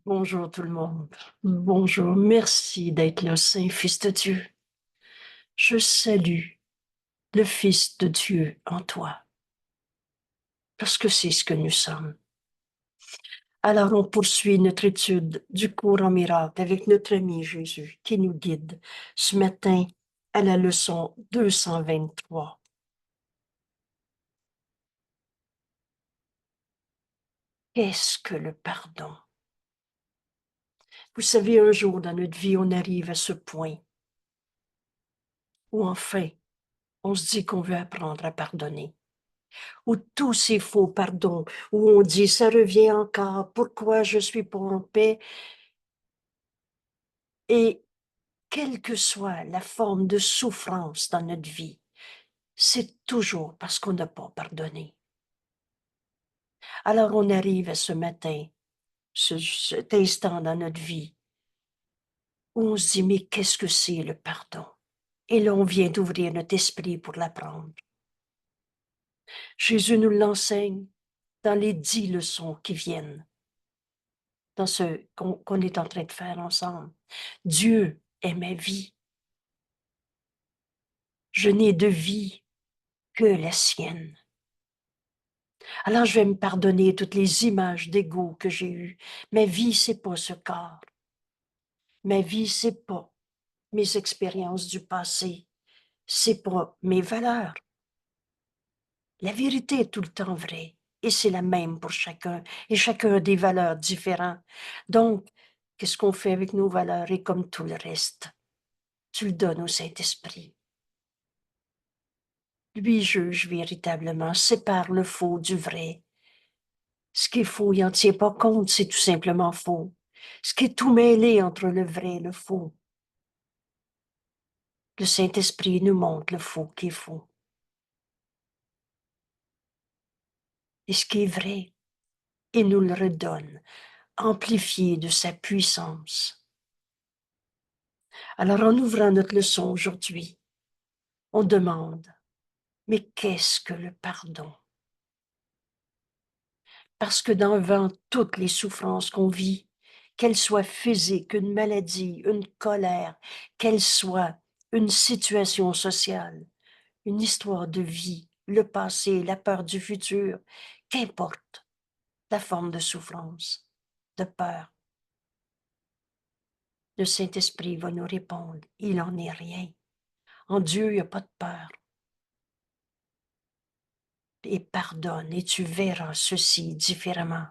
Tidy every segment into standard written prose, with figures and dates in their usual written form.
Bonjour tout le monde. Bonjour. Merci d'être là, Saint-Fils de Dieu. Je salue le Fils de Dieu en toi, parce que c'est ce que nous sommes. Alors on poursuit notre étude du cours en miracle avec notre ami Jésus qui nous guide ce matin à la leçon 223. Qu'est-ce que le pardon? Vous savez, un jour dans notre vie, on arrive à ce point où enfin, on se dit qu'on veut apprendre à pardonner. Où tous ces faux pardons, où on dit ça revient encore, pourquoi je suis pas en paix? Et quelle que soit la forme de souffrance dans notre vie, c'est toujours parce qu'on n'a pas pardonné. Alors on arrive à ce matin, cet instant dans notre vie, où on se dit, mais qu'est-ce que c'est le pardon? Et là, on vient d'ouvrir notre esprit pour l'apprendre. Jésus nous l'enseigne dans les 10 leçons qui viennent, dans ce qu'on est en train de faire ensemble. Dieu est ma vie. Je n'ai de vie que la sienne. Alors je vais me pardonner toutes les images d'ego que j'ai eues. Ma vie, c'est pas ce corps. Ma vie, c'est pas mes expériences du passé. C'est pas mes valeurs. La vérité est tout le temps vraie. Et c'est la même pour chacun. Et chacun a des valeurs différentes. Donc, qu'est-ce qu'on fait avec nos valeurs? Et comme tout le reste, tu le donnes au Saint-Esprit. Lui juge véritablement, sépare le faux du vrai. Ce qui est faux, il n'en tient pas compte, c'est tout simplement faux. Ce qui est tout mêlé entre le vrai et le faux. Le Saint-Esprit nous montre le faux qui est faux. Et ce qui est vrai, il nous le redonne, amplifié de sa puissance. Alors en ouvrant notre leçon aujourd'hui, on demande, mais qu'est-ce que le pardon? Parce que devant toutes les souffrances qu'on vit, qu'elles soient physiques, une maladie, une colère, qu'elles soient une situation sociale, une histoire de vie, le passé, la peur du futur, qu'importe la forme de souffrance, de peur, le Saint-Esprit va nous répondre, il n'en est rien. En Dieu, il n'y a pas de peur. Et pardonne, et tu verras ceci différemment.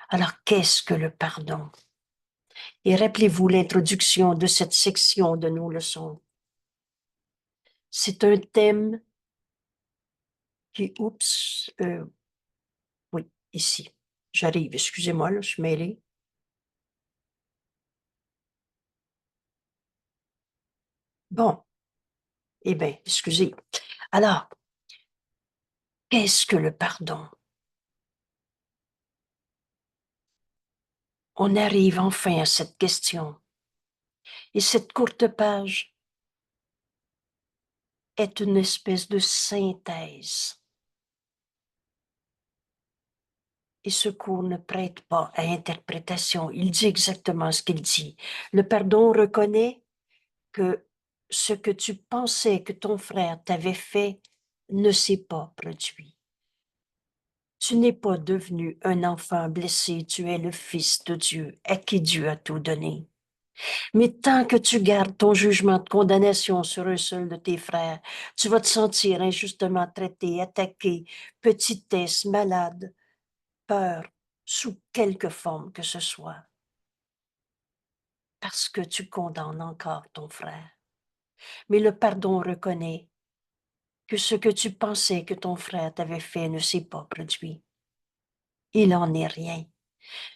Alors, qu'est-ce que le pardon? Et rappelez-vous l'introduction de cette section de nos leçons. C'est un thème qui, oui, ici. J'arrive, excusez-moi, là, je suis mêlée. Bon, eh bien, excusez. Alors, qu'est-ce que le pardon? On arrive enfin à cette question. Et cette courte page est une espèce de synthèse. Et ce cours ne prête pas à interprétation. Il dit exactement ce qu'il dit. Le pardon reconnaît que ce que tu pensais que ton frère t'avait fait ne s'est pas produit. Tu n'es pas devenu un enfant blessé, tu es le Fils de Dieu, à qui Dieu a tout donné. Mais tant que tu gardes ton jugement de condamnation sur un seul de tes frères, tu vas te sentir injustement traité, attaqué, petitesse, malade, peur, sous quelque forme que ce soit, parce que tu condamnes encore ton frère. Mais le pardon reconnaît que ce que tu pensais que ton frère t'avait fait ne s'est pas produit. Il en est rien.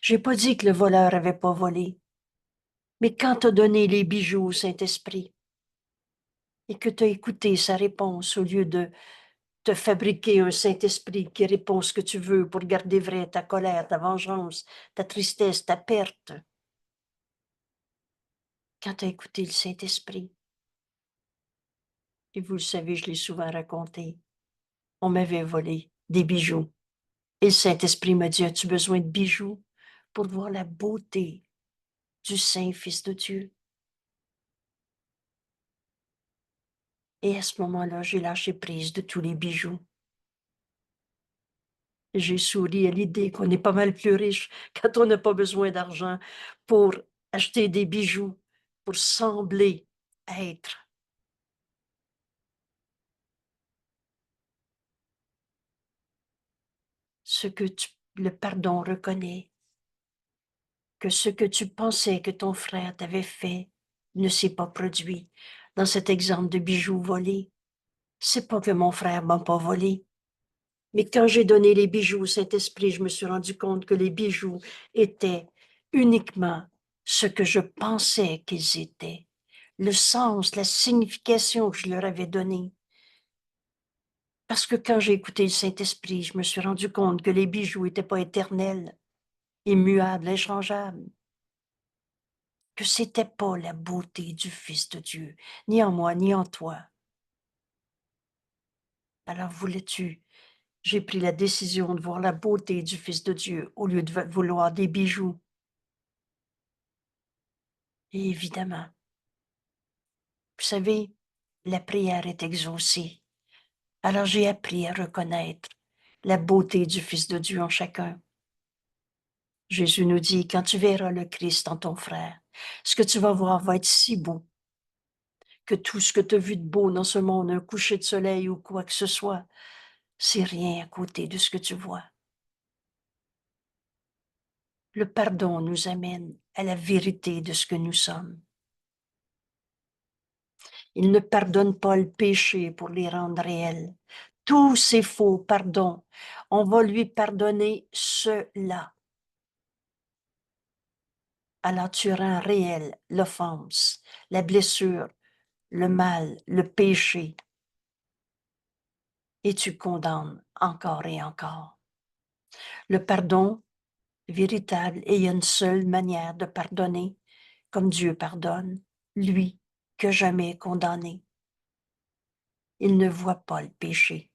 J'ai pas dit que le voleur avait pas volé, mais quand t'as donné les bijoux au Saint-Esprit et que t'as écouté sa réponse au lieu de te fabriquer un Saint-Esprit qui répond ce que tu veux pour garder vrai ta colère, ta vengeance, ta tristesse, ta perte, quand t'as écouté le Saint-Esprit, et vous le savez, je l'ai souvent raconté, on m'avait volé des bijoux. Et le Saint-Esprit m'a dit, as-tu besoin de bijoux pour voir la beauté du Saint Fils de Dieu. Et à ce moment-là, j'ai lâché prise de tous les bijoux. J'ai souri à l'idée qu'on est pas mal plus riche quand on n'a pas besoin d'argent pour acheter des bijoux, pour sembler être. Le pardon reconnaît que ce que tu pensais que ton frère t'avait fait ne s'est pas produit. Dans cet exemple de bijoux volés, c'est pas que mon frère m'a pas volé, mais quand j'ai donné les bijoux au Saint-Esprit, je me suis rendu compte que les bijoux étaient uniquement ce que je pensais qu'ils étaient, le sens, la signification que je leur avais donnée. Parce que quand j'ai écouté le Saint-Esprit, je me suis rendu compte que les bijoux n'étaient pas éternels, immuables, inchangeables, que c'était pas la beauté du Fils de Dieu, ni en moi, ni en toi. Alors voulais-tu, j'ai pris la décision de voir la beauté du Fils de Dieu au lieu de vouloir des bijoux. Et évidemment, vous savez, la prière est exaucée. Alors j'ai appris à reconnaître la beauté du Fils de Dieu en chacun. Jésus nous dit, quand tu verras le Christ en ton frère, ce que tu vas voir va être si beau que tout ce que tu as vu de beau dans ce monde, un coucher de soleil ou quoi que ce soit, c'est rien à côté de ce que tu vois. Le pardon nous amène à la vérité de ce que nous sommes. Il ne pardonne pas le péché pour les rendre réels. Tous ces faux pardons, on va lui pardonner cela. Alors tu rends réel l'offense, la blessure, le mal, le péché, et tu condamnes encore et encore. Le pardon véritable, et il y a une seule manière de pardonner, comme Dieu pardonne, lui que jamais condamné. Il ne voit pas le péché.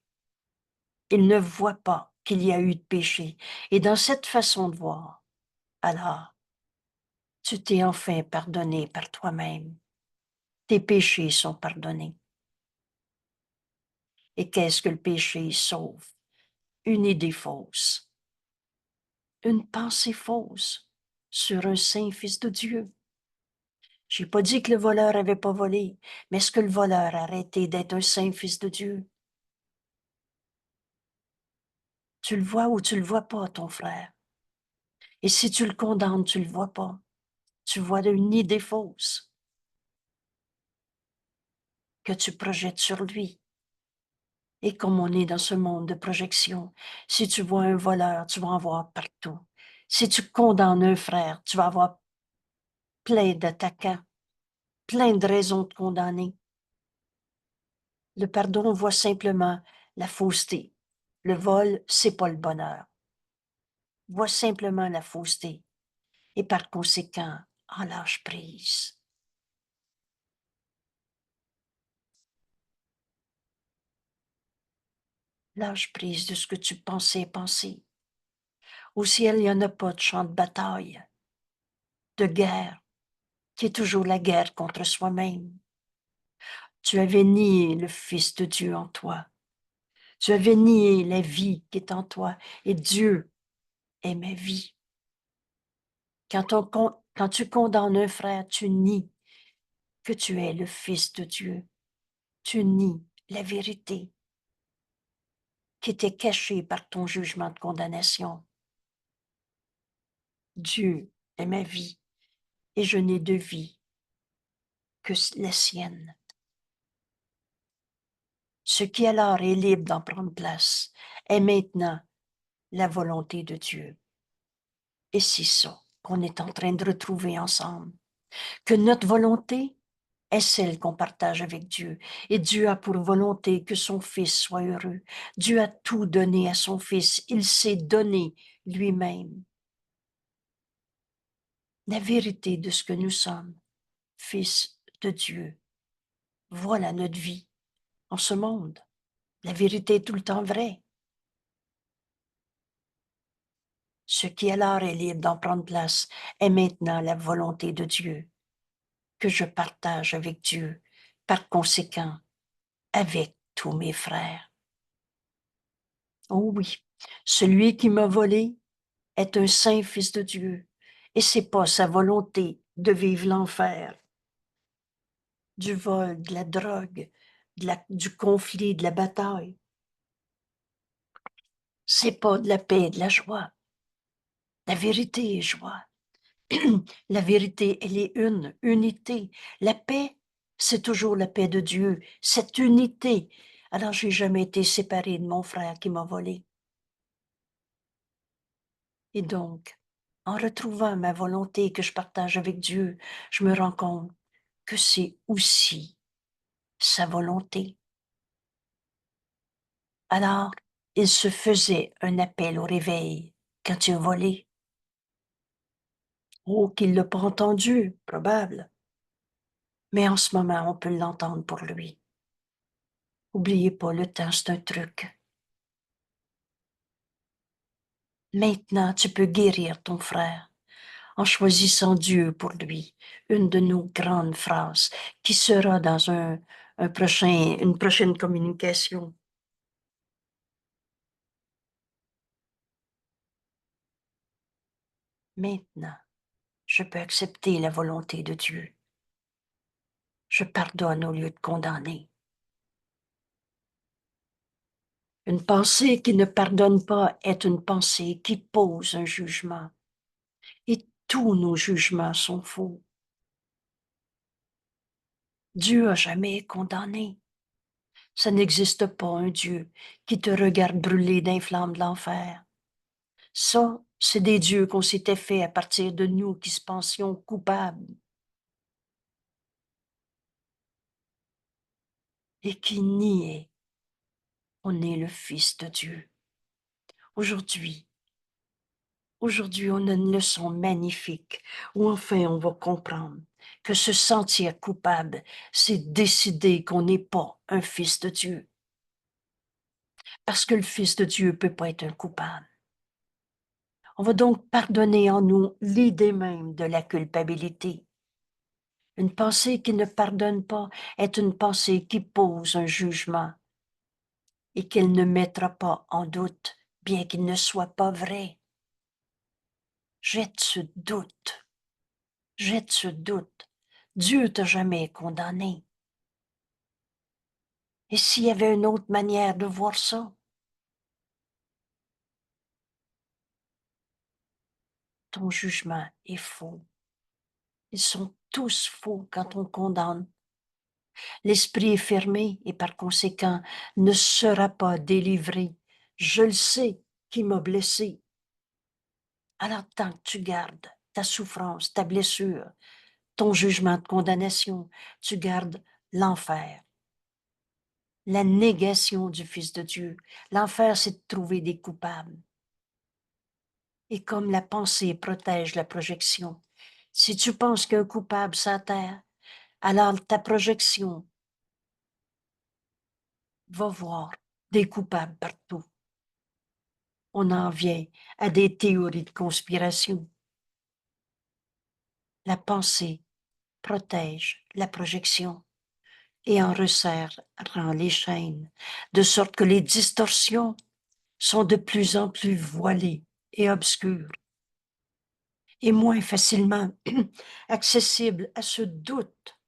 Il ne voit pas qu'il y a eu de péché. Et dans cette façon de voir, alors, tu t'es enfin pardonné par toi-même. Tes péchés sont pardonnés. Et qu'est-ce que le péché sauve? Une idée fausse, une pensée fausse sur un saint Fils de Dieu. J'ai pas dit que le voleur avait pas volé, mais est-ce que le voleur a arrêté d'être un saint Fils de Dieu? Tu le vois ou tu le vois pas, ton frère. Et si tu le condamnes, tu le vois pas. Tu vois une idée fausse que tu projettes sur lui. Et comme on est dans ce monde de projection, si tu vois un voleur, tu vas en voir partout. Si tu condamnes un frère, tu vas avoir plein d'attaquants, plein de raisons de condamner. Le pardon voit simplement la fausseté. Le vol, c'est pas le bonheur. Voit simplement la fausseté. Et par conséquent, en lâche prise. Lâche prise de ce que tu pensais penser. Au ciel, il n'y en a pas de champ de bataille, de guerre, qui est toujours la guerre contre soi-même. Tu avais nié le Fils de Dieu en toi. Tu avais nié la vie qui est en toi. Et Dieu est ma vie. Quand tu condamnes un frère, tu nies que tu es le Fils de Dieu. Tu nies la vérité qui était cachée par ton jugement de condamnation. Dieu est ma vie et je n'ai de vie que la sienne. Ce qui alors est libre d'en prendre place est maintenant la volonté de Dieu. Et c'est ça qu'on est en train de retrouver ensemble. Que notre volonté est celle qu'on partage avec Dieu. Et Dieu a pour volonté que son Fils soit heureux. Dieu a tout donné à son Fils. Il s'est donné lui-même. La vérité de ce que nous sommes, Fils de Dieu. Voilà notre vie en ce monde. La vérité est tout le temps vraie. Ce qui alors est libre d'en prendre place est maintenant la volonté de Dieu, que je partage avec Dieu, par conséquent, avec tous mes frères. Oh oui, celui qui m'a volé est un saint fils de Dieu, et c'est pas sa volonté de vivre l'enfer, du vol, de la drogue, du conflit, de la bataille. C'est pas de la paix, de la joie. La vérité est joie. La vérité, elle est unité. La paix, c'est toujours la paix de Dieu, cette unité. Alors, j'ai jamais été séparée de mon frère qui m'a volé. Et donc, en retrouvant ma volonté que je partage avec Dieu, je me rends compte que c'est aussi sa volonté. Alors, il se faisait un appel au réveil quand tu as volé. Oh, qu'il ne l'a pas entendu, probable. Mais en ce moment, on peut l'entendre pour lui. Oubliez pas, le temps, c'est un truc. Maintenant, tu peux guérir ton frère en choisissant Dieu pour lui, une de nos grandes phrases qui sera dans une prochaine communication. Maintenant, je peux accepter la volonté de Dieu. Je pardonne au lieu de condamner. Une pensée qui ne pardonne pas est une pensée qui pose un jugement. Et tous nos jugements sont faux. Dieu a jamais condamné. Ça n'existe pas un Dieu qui te regarde brûler d'un flamme de l'enfer. Ça, c'est des dieux qu'on s'était fait à partir de nous qui se pensions coupables et qui niaient. On est le Fils de Dieu. Aujourd'hui, on a une leçon magnifique où enfin on va comprendre que se sentir coupable, c'est décider qu'on n'est pas un fils de Dieu. Parce que le Fils de Dieu ne peut pas être un coupable. On va donc pardonner en nous l'idée même de la culpabilité. Une pensée qui ne pardonne pas est une pensée qui pose un jugement et qu'elle ne mettra pas en doute, bien qu'il ne soit pas vrai. Jette ce doute. Jette ce doute. Dieu t'a jamais condamné. Et s'il y avait une autre manière de voir ça, ton jugement est faux. Ils sont tous faux quand on condamne. L'esprit est fermé et par conséquent ne sera pas délivré. Je le sais qui m'a blessé. Alors tant que tu gardes ta souffrance, ta blessure, ton jugement de condamnation, tu gardes l'enfer, la négation du Fils de Dieu. L'enfer, c'est de trouver des coupables. Et comme la pensée protège la projection, si tu penses qu'un coupable s'enterre, alors ta projection va voir des coupables partout. On en vient à des théories de conspiration. La pensée protège la projection et en resserre les chaînes, de sorte que les distorsions sont de plus en plus voilées et obscures, et moins facilement accessibles à ce doute.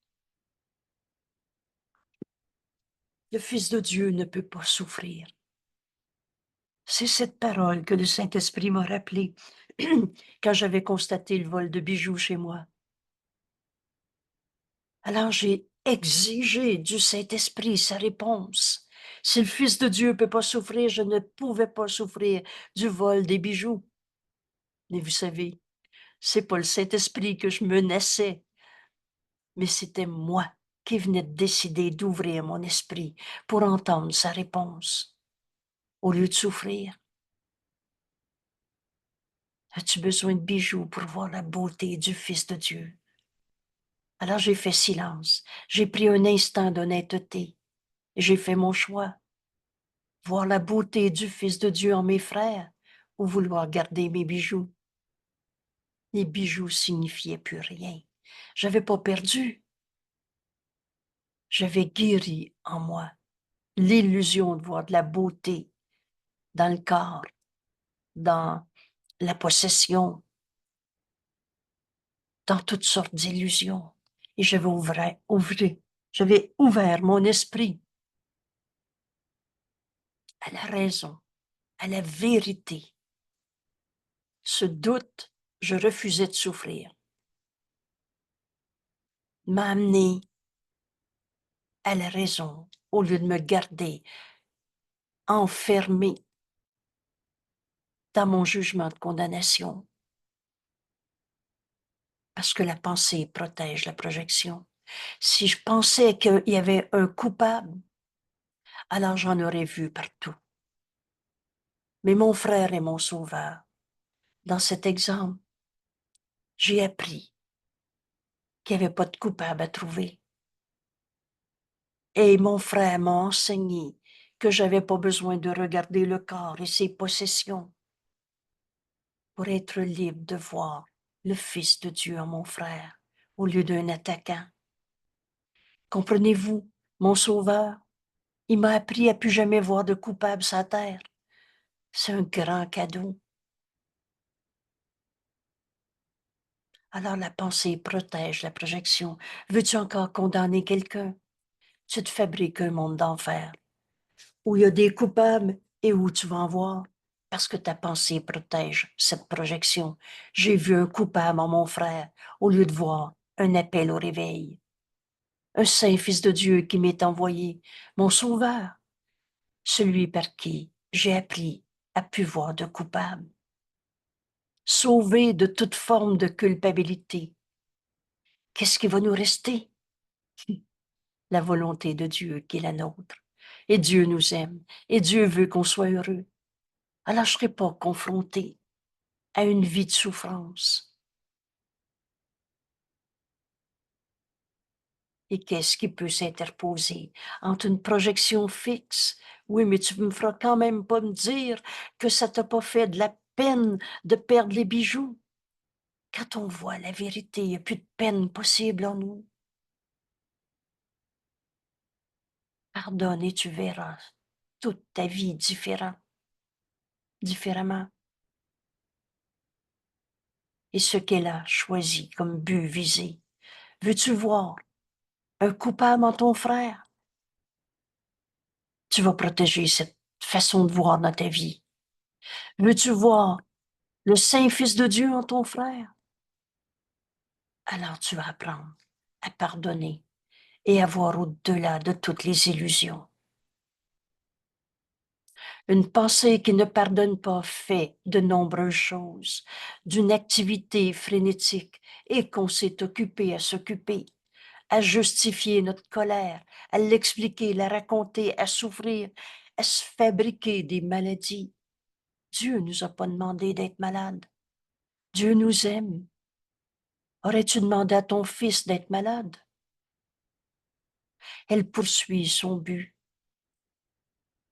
Le Fils de Dieu ne peut pas souffrir. C'est cette parole que le Saint-Esprit m'a rappelée quand j'avais constaté le vol de bijoux chez moi. Alors j'ai exigé du Saint-Esprit sa réponse. Si le Fils de Dieu ne peut pas souffrir, je ne pouvais pas souffrir du vol des bijoux. Mais vous savez, c'est pas le Saint-Esprit que je menaçais, mais c'était moi qui venais de décider d'ouvrir mon esprit pour entendre sa réponse. Au lieu de souffrir, as-tu besoin de bijoux pour voir la beauté du Fils de Dieu? Alors j'ai fait silence, j'ai pris un instant d'honnêteté, et j'ai fait mon choix. Voir la beauté du Fils de Dieu en mes frères ou vouloir garder mes bijoux. Les bijoux signifiaient plus rien. J'avais pas perdu. J'avais guéri en moi l'illusion de voir de la beauté dans le corps, dans la possession, dans toutes sortes d'illusions. Et j'avais ouvert mon esprit à la raison, à la vérité. Ce doute, je refusais de souffrir, m'a amené à la raison au lieu de me garder enfermé dans mon jugement de condamnation. Parce que la pensée protège la projection. Si je pensais qu'il y avait un coupable, alors j'en aurais vu partout. Mais mon frère est mon sauveur. Dans cet exemple, j'ai appris qu'il n'y avait pas de coupable à trouver. Et mon frère m'a enseigné que j'avais pas besoin de regarder le corps et ses possessions pour être libre de voir le Fils de Dieu en mon frère au lieu d'un attaquant. Comprenez-vous, mon sauveur, il m'a appris à plus jamais voir de coupable sur la terre. C'est un grand cadeau. Alors la pensée protège la projection. Veux-tu encore condamner quelqu'un? Tu te fabriques un monde d'enfer, où il y a des coupables et où tu vas en voir, parce que ta pensée protège cette projection. J'ai vu un coupable en mon frère, au lieu de voir un appel au réveil. Un saint Fils de Dieu qui m'est envoyé, mon sauveur, celui par qui j'ai appris à plus voir de coupable. Sauvé de toute forme de culpabilité. Qu'est-ce qui va nous rester? La volonté de Dieu qui est la nôtre. Et Dieu nous aime, et Dieu veut qu'on soit heureux. Alors je ne serai pas confronté à une vie de souffrance. Et qu'est-ce qui peut s'interposer entre une projection fixe? Oui, mais tu me feras quand même pas me dire que ça t'a pas fait de la peine de perdre les bijoux. Quand on voit la vérité, il n'y a plus de peine possible en nous. Pardonne et tu verras toute ta vie différemment. Et ce qu'elle a choisi comme but visé. Veux-tu voir un coupable en ton frère? Tu vas protéger cette façon de voir dans ta vie. Veux-tu voir le Saint Fils de Dieu en ton frère? Alors tu vas apprendre à pardonner et à voir au-delà de toutes les illusions. Une pensée qui ne pardonne pas fait de nombreuses choses, d'une activité frénétique et qu'on s'est occupé à s'occuper, à justifier notre colère, à l'expliquer, la raconter, à souffrir, à se fabriquer des maladies. Dieu ne nous a pas demandé d'être malades. Dieu nous aime. Aurais-tu demandé à ton fils d'être malade? Elle poursuit son but.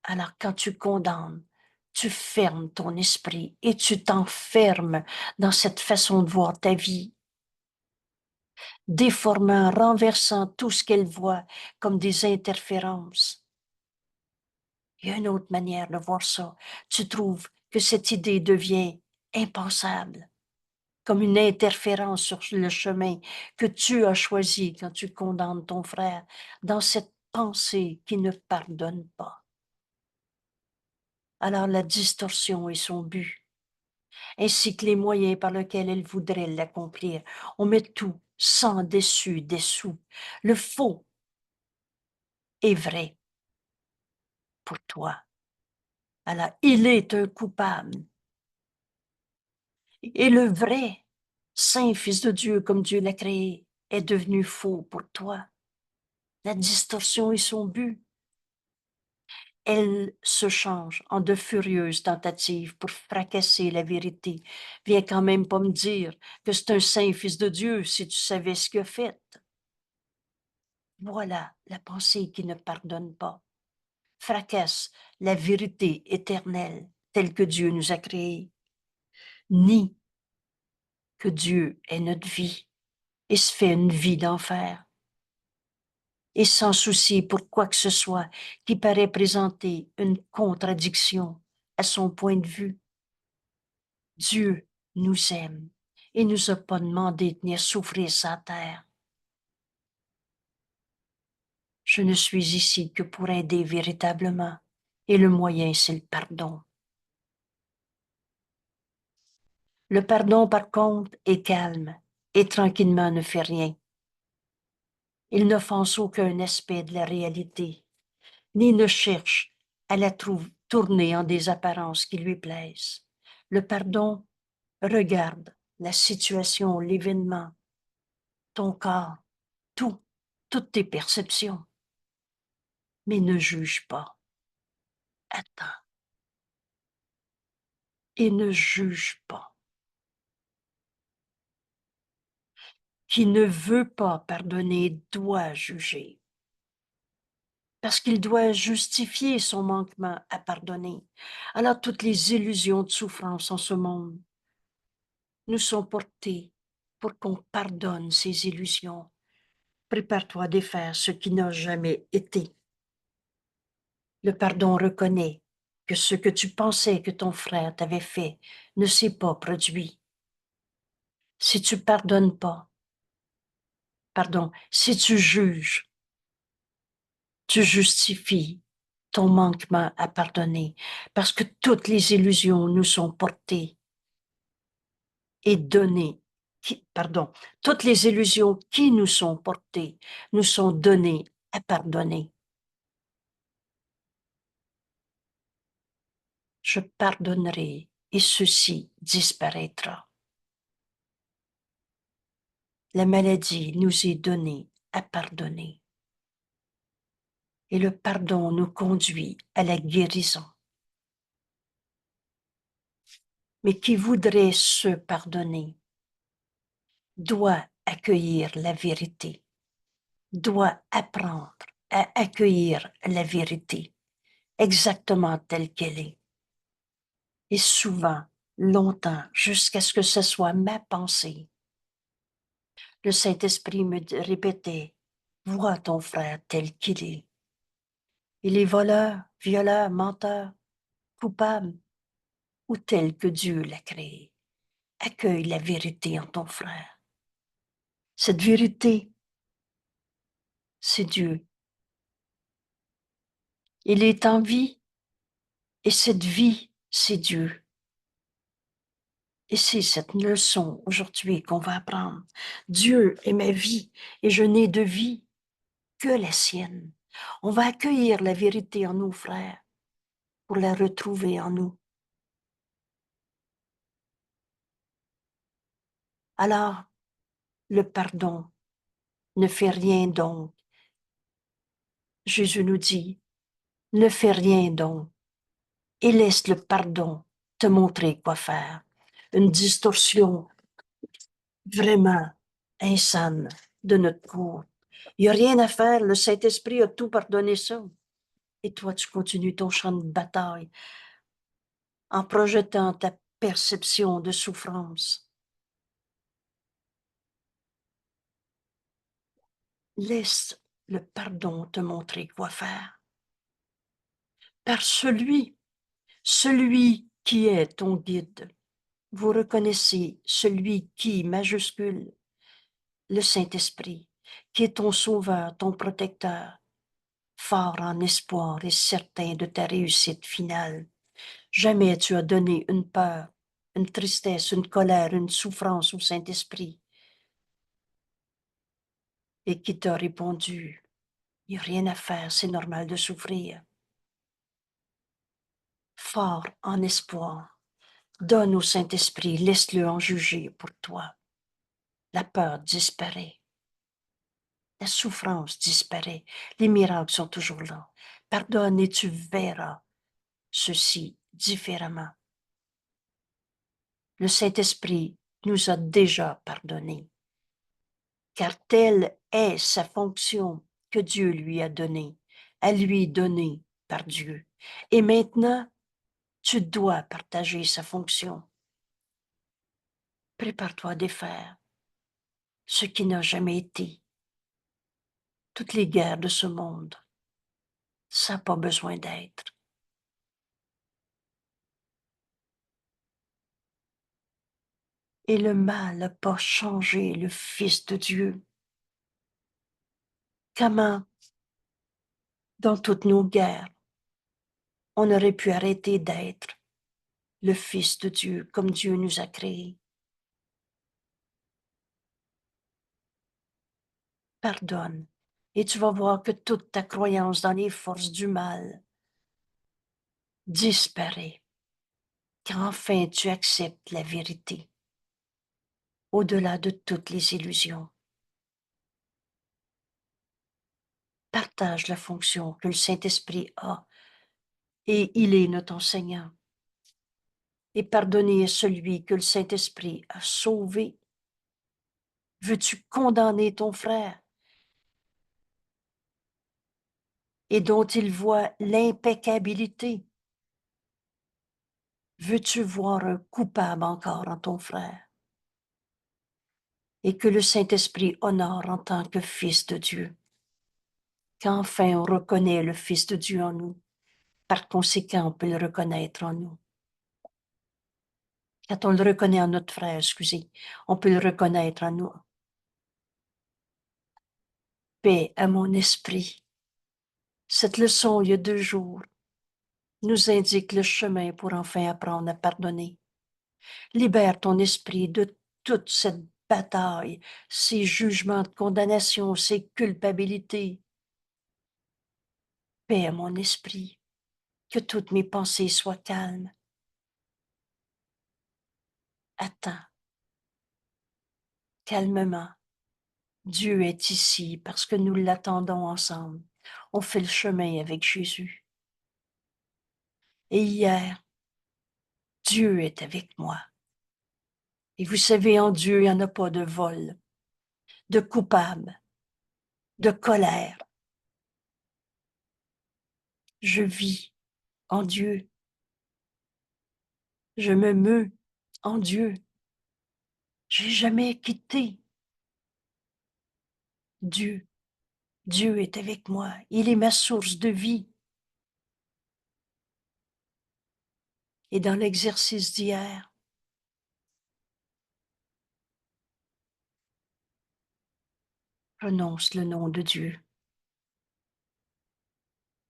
Alors quand tu condamnes, tu fermes ton esprit et tu t'enfermes dans cette façon de voir ta vie, déformant, renversant tout ce qu'elle voit comme des interférences. Il y a une autre manière de voir ça. Tu trouves que cette idée devient impensable, comme une interférence sur le chemin que tu as choisi quand tu condamnes ton frère dans cette pensée qui ne pardonne pas. Alors la distorsion est son but, ainsi que les moyens par lesquels elle voudrait l'accomplir. On met tout, sans dessus, dessous. Le faux est vrai pour toi. Alors, il est un coupable. Et le vrai Saint Fils de Dieu, comme Dieu l'a créé, est devenu faux pour toi. La distorsion est son but. Elle se change en de furieuses tentatives pour fracasser la vérité. Viens quand même pas me dire que c'est un saint Fils de Dieu si tu savais ce qu'il a fait. Voilà la pensée qui ne pardonne pas. Fracasse la vérité éternelle telle que Dieu nous a créés. nie que Dieu est notre vie et se fait une vie d'enfer. Et sans souci pour quoi que ce soit qui paraît présenter une contradiction à son point de vue. Dieu nous aime et nous a pas demandé de venir souffrir sa terre. Je ne suis ici que pour aider véritablement, et le moyen, c'est le pardon. Le pardon, par contre, est calme et tranquillement ne fait rien. Il n'offense aucun aspect de la réalité, ni ne cherche à la tourner en des apparences qui lui plaisent. Le pardon regarde la situation, l'événement, ton corps, toutes tes perceptions, mais ne juge pas. Attends et ne juge pas. Qui ne veut pas pardonner doit juger, parce qu'il doit justifier son manquement à pardonner. Alors toutes les illusions de souffrance en ce monde nous sont portées pour qu'on pardonne ces illusions. Prépare-toi à défaire ce qui n'a jamais été. Le pardon reconnaît que ce que tu pensais que ton frère t'avait fait ne s'est pas produit. Si tu pardonnes pas, si tu juges, tu justifies ton manquement à pardonner, parce que toutes les illusions nous sont portées et données, toutes les illusions qui nous sont portées nous sont données à pardonner. Je pardonnerai et ceci disparaîtra. La maladie nous est donnée à pardonner. Et le pardon nous conduit à la guérison. Mais qui voudrait se pardonner doit accueillir la vérité, doit apprendre à accueillir la vérité exactement telle qu'elle est. Et souvent, longtemps, jusqu'à ce que ce soit ma pensée, le Saint-Esprit me répétait, vois ton frère tel qu'il est. Il est voleur, violeur, menteur, coupable, ou tel que Dieu l'a créé. Accueille la vérité en ton frère. Cette vérité, c'est Dieu. Il est en vie et cette vie, c'est Dieu. Et c'est cette leçon aujourd'hui qu'on va apprendre. Dieu est ma vie et je n'ai de vie que la sienne. On va accueillir la vérité en nous, frères, pour la retrouver en nous. Alors, le pardon ne fait rien donc. Jésus nous dit, ne fais rien donc et laisse le pardon te montrer quoi faire. Une distorsion vraiment insane de notre cours. Il n'y a rien à faire, le Saint-Esprit a tout pardonné ça. Et toi, tu continues ton champ de bataille en projetant ta perception de souffrance. Laisse le pardon te montrer quoi faire. Par celui qui est ton guide, vous reconnaissez celui qui, majuscule, le Saint-Esprit, qui est ton sauveur, ton protecteur, fort en espoir et certain de ta réussite finale. Jamais tu as donné une peur, une tristesse, une colère, une souffrance au Saint-Esprit et qui t'a répondu, il n'y a rien à faire, c'est normal de souffrir. Fort en espoir, donne au Saint-Esprit, laisse-le en juger pour toi. La peur disparaît. La souffrance disparaît. Les miracles sont toujours là. Pardonne et tu verras ceci différemment. Le Saint-Esprit nous a déjà pardonné, car telle est sa fonction que Dieu lui a donnée, à lui donnée par Dieu. Et maintenant, tu dois partager sa fonction. Prépare-toi à défaire ce qui n'a jamais été. Toutes les guerres de ce monde, ça n'a pas besoin d'être. Et le mal n'a pas changé le Fils de Dieu. Comment, dans toutes nos guerres, on aurait pu arrêter d'être le Fils de Dieu comme Dieu nous a créés? Pardonne, et tu vas voir que toute ta croyance dans les forces du mal disparaît quand enfin tu acceptes la vérité au-delà de toutes les illusions. Partage la fonction que le Saint-Esprit a et il est notre enseignant. Et pardonner à celui que le Saint-Esprit a sauvé. Veux-tu condamner ton frère et dont il voit l'impeccabilité? Veux-tu voir un coupable encore en ton frère? Et que le Saint-Esprit honore en tant que Fils de Dieu. Qu'enfin on reconnaît le Fils de Dieu en nous. Par conséquent, on peut le reconnaître en nous. Quand on le reconnaît en notre frère, excusez, on peut le reconnaître en nous. Paix à mon esprit. Cette leçon, il y a 2 jours, nous indique le chemin pour enfin apprendre à pardonner. Libère ton esprit de toute cette bataille, ces jugements de condamnation, ces culpabilités. Paix à mon esprit, que toutes mes pensées soient calmes. Attends, calmement. Dieu est ici parce que nous l'attendons ensemble. On fait le chemin avec Jésus. Et hier, Dieu est avec moi. Et vous savez, en Dieu, il n'y en a pas de vol, de coupable, de colère. Je vis en Dieu. Je me meus en Dieu. J'ai jamais quitté Dieu. Dieu est avec moi. Il est ma source de vie. Et dans l'exercice d'hier, prononce le nom de Dieu.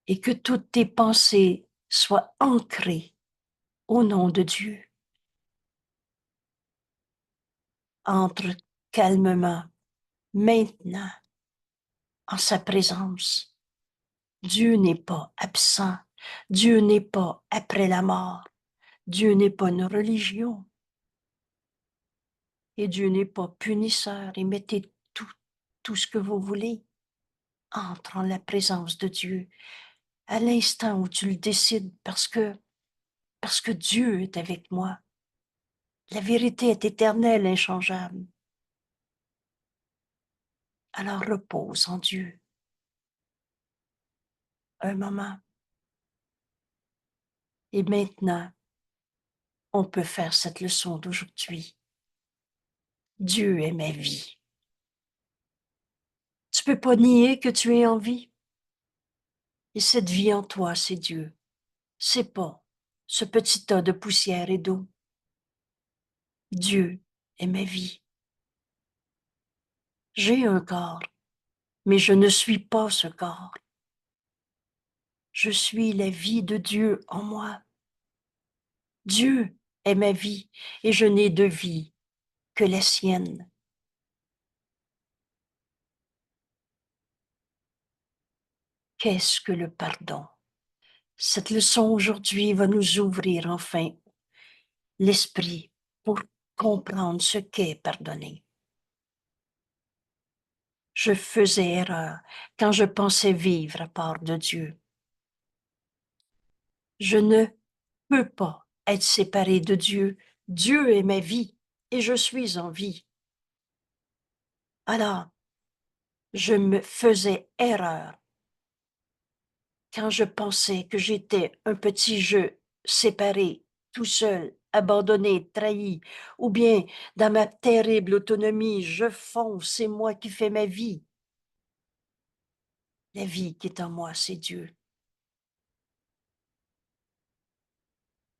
Et que toutes tes pensées soient ancrées au nom de Dieu. Entre calmement, maintenant, en sa présence. Dieu n'est pas absent. Dieu n'est pas après la mort. Dieu n'est pas une religion. Et Dieu n'est pas punisseur. Et mettez tout ce que vous voulez. Entre en la présence de Dieu à l'instant où tu le décides parce que Dieu est avec moi. La vérité est éternelle, inchangeable. Alors repose en Dieu. Un moment. Et maintenant, on peut faire cette leçon d'aujourd'hui. Dieu est ma vie. Tu peux pas nier que tu es en vie. Et cette vie en toi, c'est Dieu. C'est pas ce petit tas de poussière et d'eau. Dieu est ma vie. J'ai un corps, mais je ne suis pas ce corps. Je suis la vie de Dieu en moi. Dieu est ma vie et je n'ai de vie que la sienne. Qu'est-ce que le pardon? Cette leçon aujourd'hui va nous ouvrir enfin l'esprit pour comprendre ce qu'est pardonner. Je faisais erreur quand je pensais vivre à part de Dieu. Je ne peux pas être séparé de Dieu. Dieu est ma vie et je suis en vie. Alors, je me faisais erreur quand je pensais que j'étais un petit jeu séparé, tout seul abandonné, trahi, ou bien dans ma terrible autonomie, je fonce, c'est moi qui fais ma vie. La vie qui est en moi, c'est Dieu.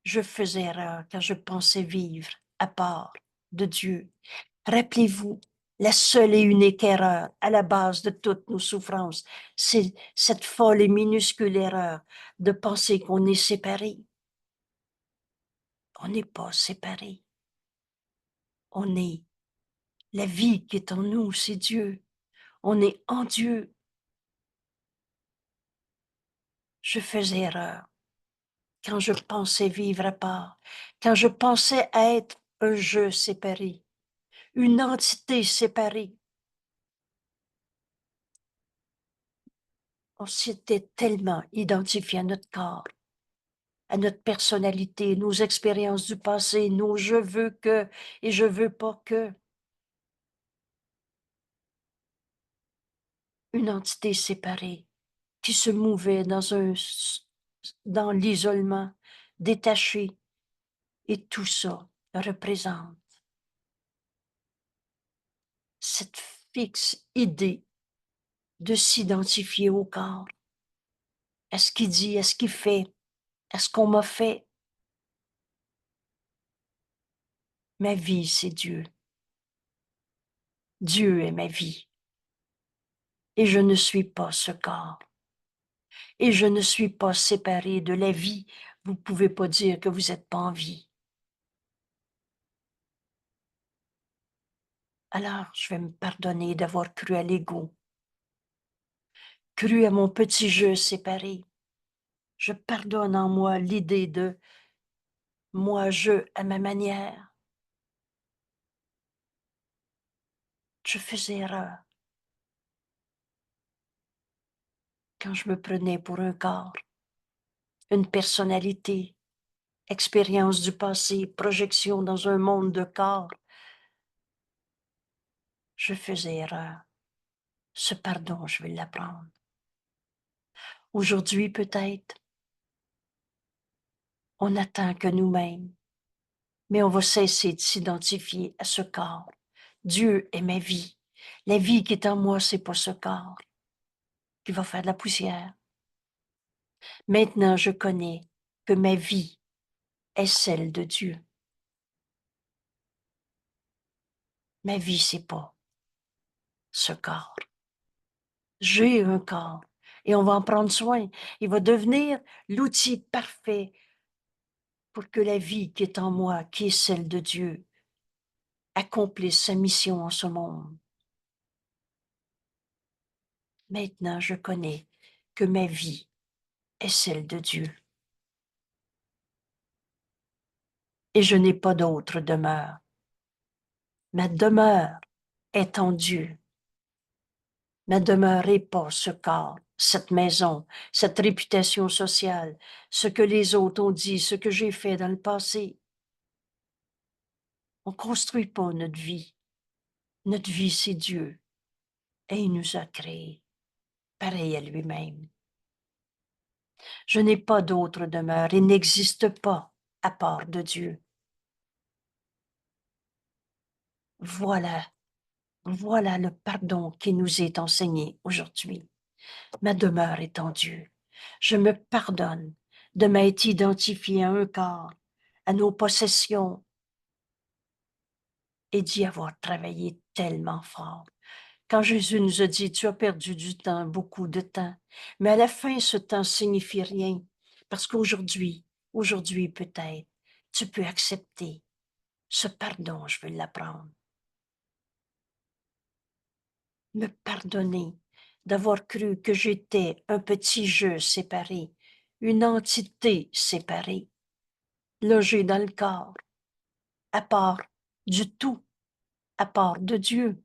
Je faisais erreur quand je pensais vivre à part de Dieu. Rappelez-vous, la seule et unique erreur à la base de toutes nos souffrances, c'est cette folle et minuscule erreur de penser qu'on est séparés. On n'est pas séparés. On est. La vie qui est en nous, c'est Dieu. On est en Dieu. Je faisais erreur quand je pensais vivre à part, quand je pensais être un je séparé, une entité séparée. On s'était tellement identifié à notre corps, à notre personnalité, nos expériences du passé, nos je veux que et je veux pas que. Une entité séparée qui se mouvait dans l'isolement, détachée. Et tout ça représente cette fixe idée de s'identifier au corps, à ce qu'il dit, à ce qu'il fait, à ce qu'on m'a fait. Ma vie, c'est Dieu. Dieu est ma vie. Et je ne suis pas ce corps. Et je ne suis pas séparé de la vie. Vous ne pouvez pas dire que vous n'êtes pas en vie. Alors, je vais me pardonner d'avoir cru à l'ego, cru à mon petit jeu séparé. Je pardonne en moi l'idée de moi, je, à ma manière. Je faisais erreur quand je me prenais pour un corps, une personnalité, expérience du passé, projection dans un monde de corps. Je faisais erreur. Ce pardon, je vais l'apprendre. Aujourd'hui, peut-être, on n'attend que nous-mêmes, mais on va cesser de s'identifier à ce corps. Dieu est ma vie. La vie qui est en moi, c'est pas ce corps qui va faire de la poussière. Maintenant, je connais que ma vie est celle de Dieu. Ma vie, c'est pas ce corps. J'ai un corps et on va en prendre soin. Il va devenir l'outil parfait pour que la vie qui est en moi, qui est celle de Dieu, accomplisse sa mission en ce monde. Maintenant, je connais que ma vie est celle de Dieu. Et je n'ai pas d'autre demeure. Ma demeure est en Dieu. Ma demeure n'est pas ce corps, cette maison, cette réputation sociale, ce que les autres ont dit, ce que j'ai fait dans le passé. On ne construit pas notre vie. Notre vie, c'est Dieu. Et il nous a créés, pareil à lui-même. Je n'ai pas d'autre demeure. Il n'existe pas à part de Dieu. Voilà, voilà le pardon qui nous est enseigné aujourd'hui. Ma demeure est en Dieu. Je me pardonne de m'être identifié à un corps, à nos possessions et d'y avoir travaillé tellement fort. Quand Jésus nous a dit, tu as perdu du temps, beaucoup de temps, mais à la fin, ce temps signifie rien, parce aujourd'hui peut-être, tu peux accepter ce pardon, je veux l'apprendre. Me pardonner d'avoir cru que j'étais un petit jeu séparé, une entité séparée, logée dans le corps, à part du tout, à part de Dieu.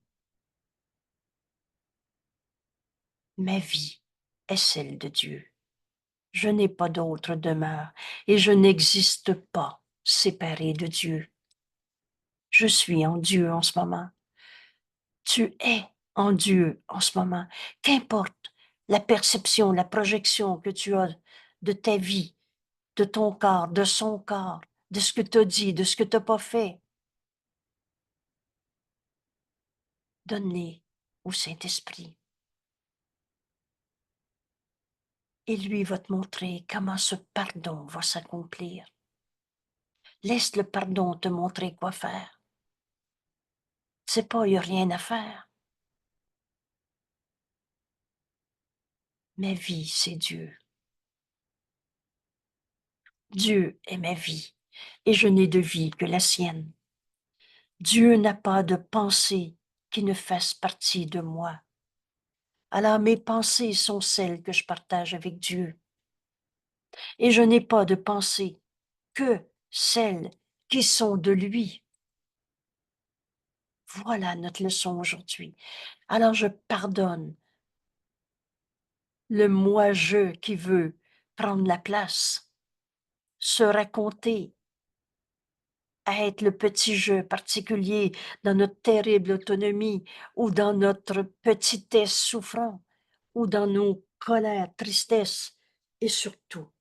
Ma vie est celle de Dieu. Je n'ai pas d'autre demeure et je n'existe pas séparé de Dieu. Je suis en Dieu en ce moment. Tu es en Dieu en ce moment. Qu'importe la perception, la projection que tu as de ta vie, de ton corps, de son corps, de ce que tu as dit, de ce que tu n'as pas fait. Donne-les au Saint-Esprit. Et lui va te montrer comment ce pardon va s'accomplir. Laisse le pardon te montrer quoi faire. C'est pas, il n'y a rien à faire. Ma vie, c'est Dieu. Dieu est ma vie, et je n'ai de vie que la sienne. Dieu n'a pas de pensée qui ne fasse partie de moi. Alors mes pensées sont celles que je partage avec Dieu. Et je n'ai pas de pensées que celles qui sont de lui. Voilà notre leçon aujourd'hui. Alors je pardonne le moi-je qui veut prendre la place, se raconter, être le petit jeu particulier dans notre terrible autonomie ou dans notre petitesse souffrant ou dans nos colères, tristesses et surtout,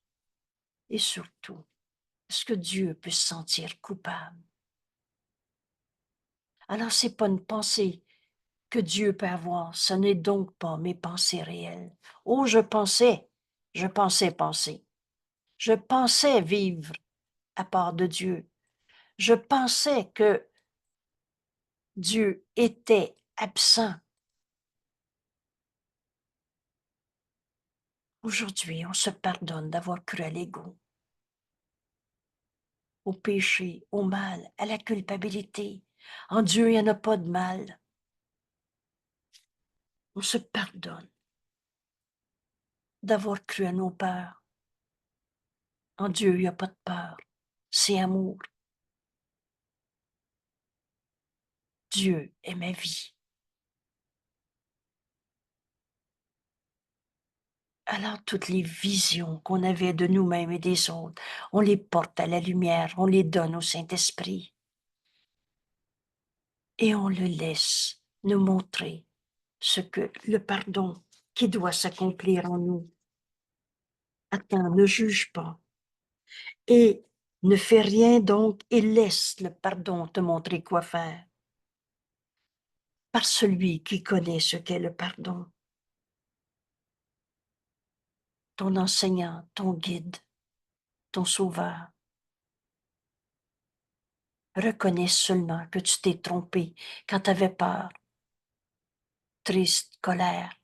est-ce que Dieu peut se sentir coupable? Alors c'est pas une pensée que Dieu peut avoir, ce n'est donc pas mes pensées réelles. Oh, je pensais penser, je pensais vivre à part de Dieu, je pensais que Dieu était absent. Aujourd'hui, on se pardonne d'avoir cru à l'ego, au péché, au mal, à la culpabilité. En Dieu, il n'y en a pas de mal. On se pardonne d'avoir cru à nos peurs. En Dieu, il n'y a pas de peur. C'est amour. Dieu est ma vie. Alors toutes les visions qu'on avait de nous-mêmes et des autres, on les porte à la lumière, on les donne au Saint-Esprit et on le laisse nous montrer ce que le pardon qui doit s'accomplir en nous. Attends, ne juge pas et ne fais rien donc et laisse le pardon te montrer quoi faire. Par celui qui connaît ce qu'est le pardon, ton enseignant, ton guide, ton sauveur. Reconnais seulement que tu t'es trompé quand tu avais peur, triste, colère,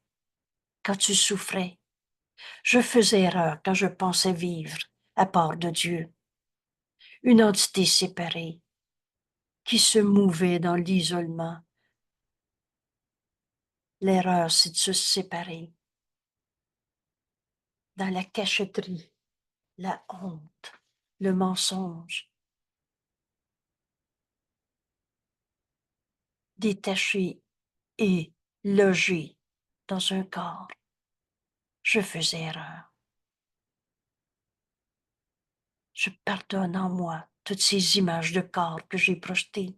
quand tu souffrais. Je faisais erreur quand je pensais vivre à part de Dieu, une entité séparée qui se mouvait dans l'isolement. L'erreur, c'est de se séparer dans la cachotterie, la honte, le mensonge, détaché et logé dans un corps. Je faisais erreur. Je pardonne en moi toutes ces images de corps que j'ai projetées.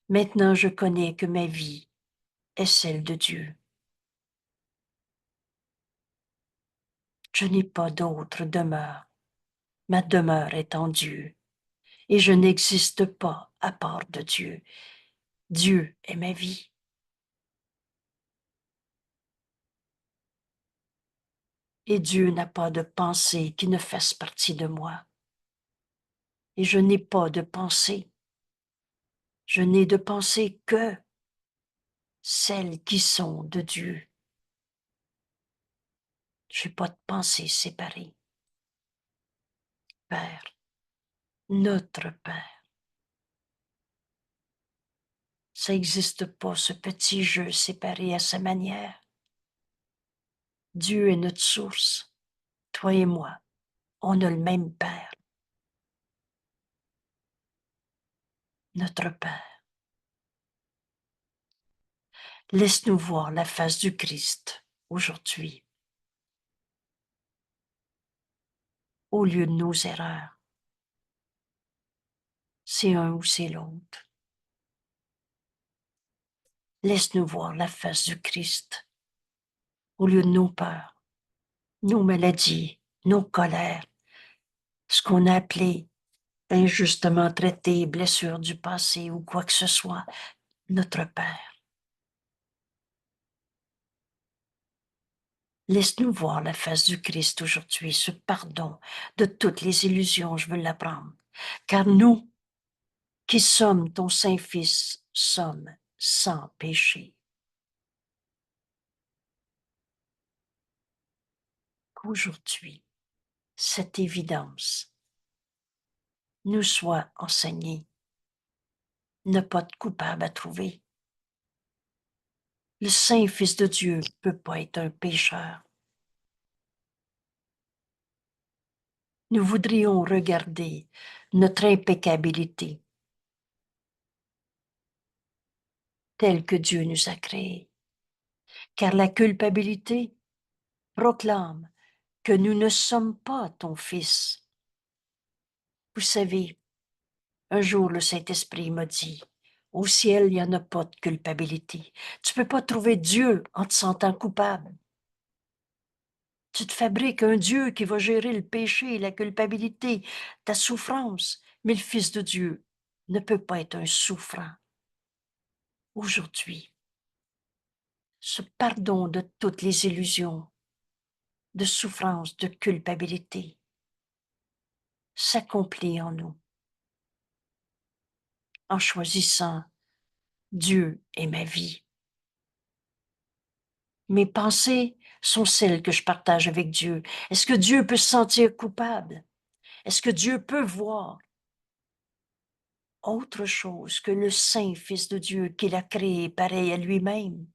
Maintenant, je connais que ma vie est celle de Dieu. Je n'ai pas d'autre demeure. Ma demeure est en Dieu. Et je n'existe pas à part de Dieu. Dieu est ma vie. Et Dieu n'a pas de pensée qui ne fasse partie de moi. Et je n'ai pas de pensée. Je n'ai de pensée que celles qui sont de Dieu. Je n'ai pas de pensée séparée. Père, notre Père. Ça n'existe pas, ce petit jeu séparé à sa manière. Dieu est notre source. Toi et moi, on a le même Père. Notre Père. Laisse-nous voir la face du Christ aujourd'hui, au lieu de nos erreurs. C'est un ou c'est l'autre. Laisse-nous voir la face du Christ, au lieu de nos peurs, nos maladies, nos colères, ce qu'on a appelé injustement traité, blessures du passé ou quoi que ce soit, notre Père. Laisse-nous voir la face du Christ aujourd'hui, ce pardon de toutes les illusions, je veux l'apprendre. Car nous, qui sommes ton Saint-Fils, sommes sans péché. Qu'aujourd'hui, cette évidence nous soit enseignée. Ne pas de coupable à trouver. Le Saint-Fils de Dieu ne peut pas être un pécheur. Nous voudrions regarder notre impeccabilité telle que Dieu nous a créés. Car la culpabilité proclame que nous ne sommes pas ton Fils. Vous savez, un jour le Saint-Esprit m'a dit, au ciel, il n'y en a pas de culpabilité. Tu ne peux pas trouver Dieu en te sentant coupable. Tu te fabriques un Dieu qui va gérer le péché, la culpabilité, ta souffrance. Mais le Fils de Dieu ne peut pas être un souffrant. Aujourd'hui, ce pardon de toutes les illusions, de souffrance, de culpabilité, s'accomplit en nous en choisissant Dieu et ma vie. Mes pensées sont celles que je partage avec Dieu. Est-ce que Dieu peut se sentir coupable? Est-ce que Dieu peut voir autre chose que le Saint Fils de Dieu qu'il a créé pareil à lui-même?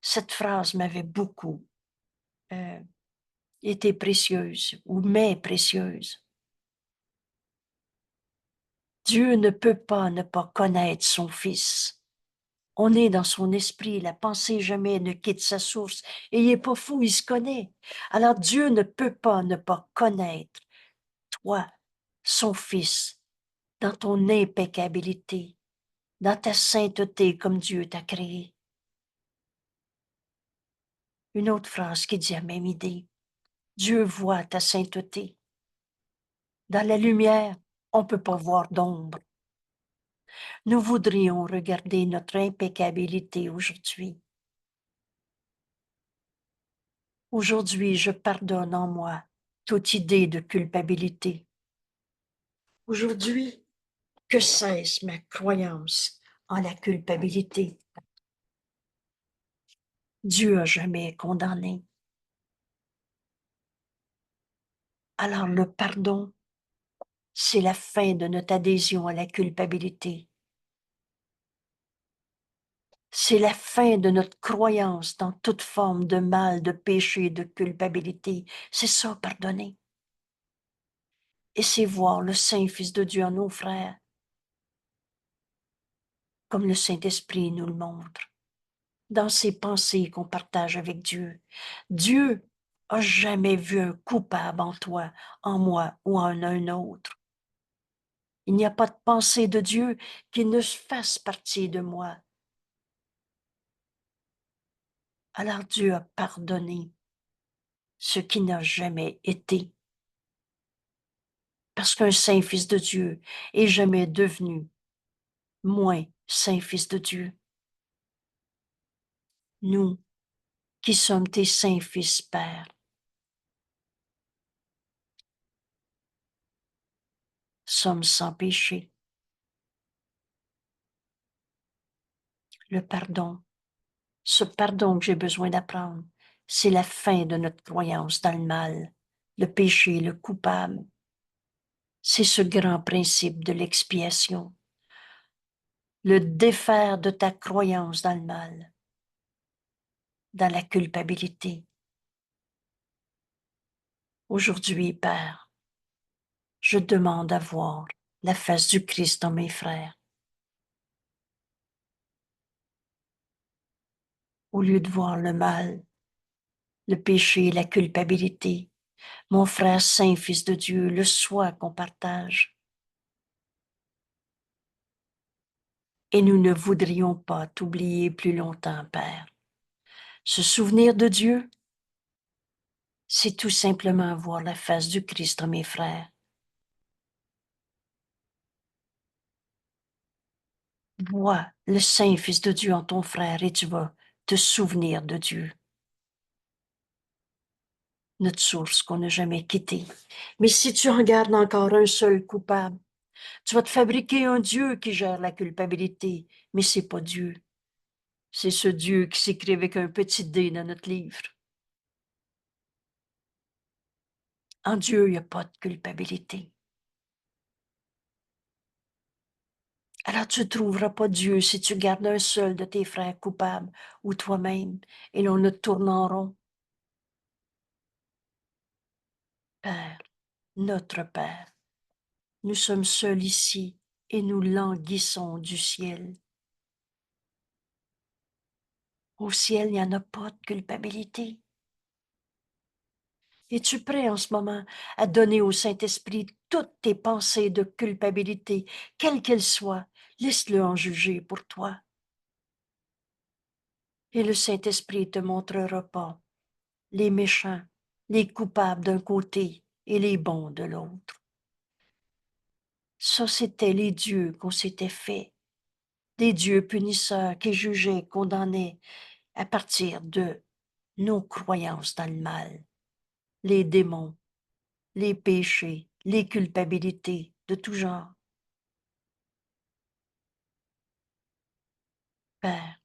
Cette phrase m'avait beaucoup euh, été précieuse ou m'est précieuse. Dieu ne peut pas ne pas connaître son Fils. On est dans son esprit, la pensée jamais ne quitte sa source, et il n'est pas fou, il se connaît. Alors Dieu ne peut pas ne pas connaître toi, son Fils, dans ton impeccabilité, dans ta sainteté comme Dieu t'a créé. Une autre phrase qui dit la même idée. Dieu voit ta sainteté. Dans la lumière, on ne peut pas voir d'ombre. Nous voudrions regarder notre impeccabilité aujourd'hui. Aujourd'hui, je pardonne en moi toute idée de culpabilité. Aujourd'hui, que cesse ma croyance en la culpabilité. Dieu a jamais condamné. Alors le pardon, c'est la fin de notre adhésion à la culpabilité. C'est la fin de notre croyance dans toute forme de mal, de péché, de culpabilité. C'est ça, pardonner. Et c'est voir le Saint-Fils de Dieu en nos frères, comme le Saint-Esprit nous le montre, dans ses pensées qu'on partage avec Dieu. Dieu a jamais vu un coupable en toi, en moi ou en un autre. Il n'y a pas de pensée de Dieu qui ne fasse partie de moi. Alors Dieu a pardonné ce qui n'a jamais été. Parce qu'un saint fils de Dieu est jamais devenu moins saint fils de Dieu. Nous, qui sommes tes saints fils, Père, sommes sans péché. Le pardon, ce pardon que j'ai besoin d'apprendre, c'est la fin de notre croyance dans le mal, le péché, le coupable. C'est ce grand principe de l'expiation, le défaire de ta croyance dans le mal, dans la culpabilité. Aujourd'hui, Père, je demande à voir la face du Christ dans mes frères. Au lieu de voir le mal, le péché, la culpabilité, mon frère saint, fils de Dieu, le soi qu'on partage. Et nous ne voudrions pas t'oublier plus longtemps, Père. Se souvenir de Dieu, c'est tout simplement voir la face du Christ en mes frères. Vois le Saint Fils de Dieu en ton frère et tu vas te souvenir de Dieu, notre source qu'on n'a jamais quittée. Mais si tu en gardes encore un seul coupable, tu vas te fabriquer un Dieu qui gère la culpabilité, mais c'est pas Dieu. C'est ce Dieu qui s'écrit avec un petit D dans notre livre. En Dieu, il n'y a pas de culpabilité. Alors tu ne trouveras pas Dieu si tu gardes un seul de tes frères coupables ou toi-même, et l'on ne tourne en rond. Père, notre Père, nous sommes seuls ici et nous languissons du ciel. Au ciel, il n'y en a pas de culpabilité. Es-tu prêt en ce moment à donner au Saint-Esprit toutes tes pensées de culpabilité, quelles qu'elles soient? Laisse-le en juger pour toi. Et le Saint-Esprit te montrera pas les méchants, les coupables d'un côté et les bons de l'autre. Ça, c'était les dieux qu'on s'était fait, des dieux punisseurs qui jugeaient, condamnaient à partir de nos croyances dans le mal, les démons, les péchés, les culpabilités de tout genre. Père,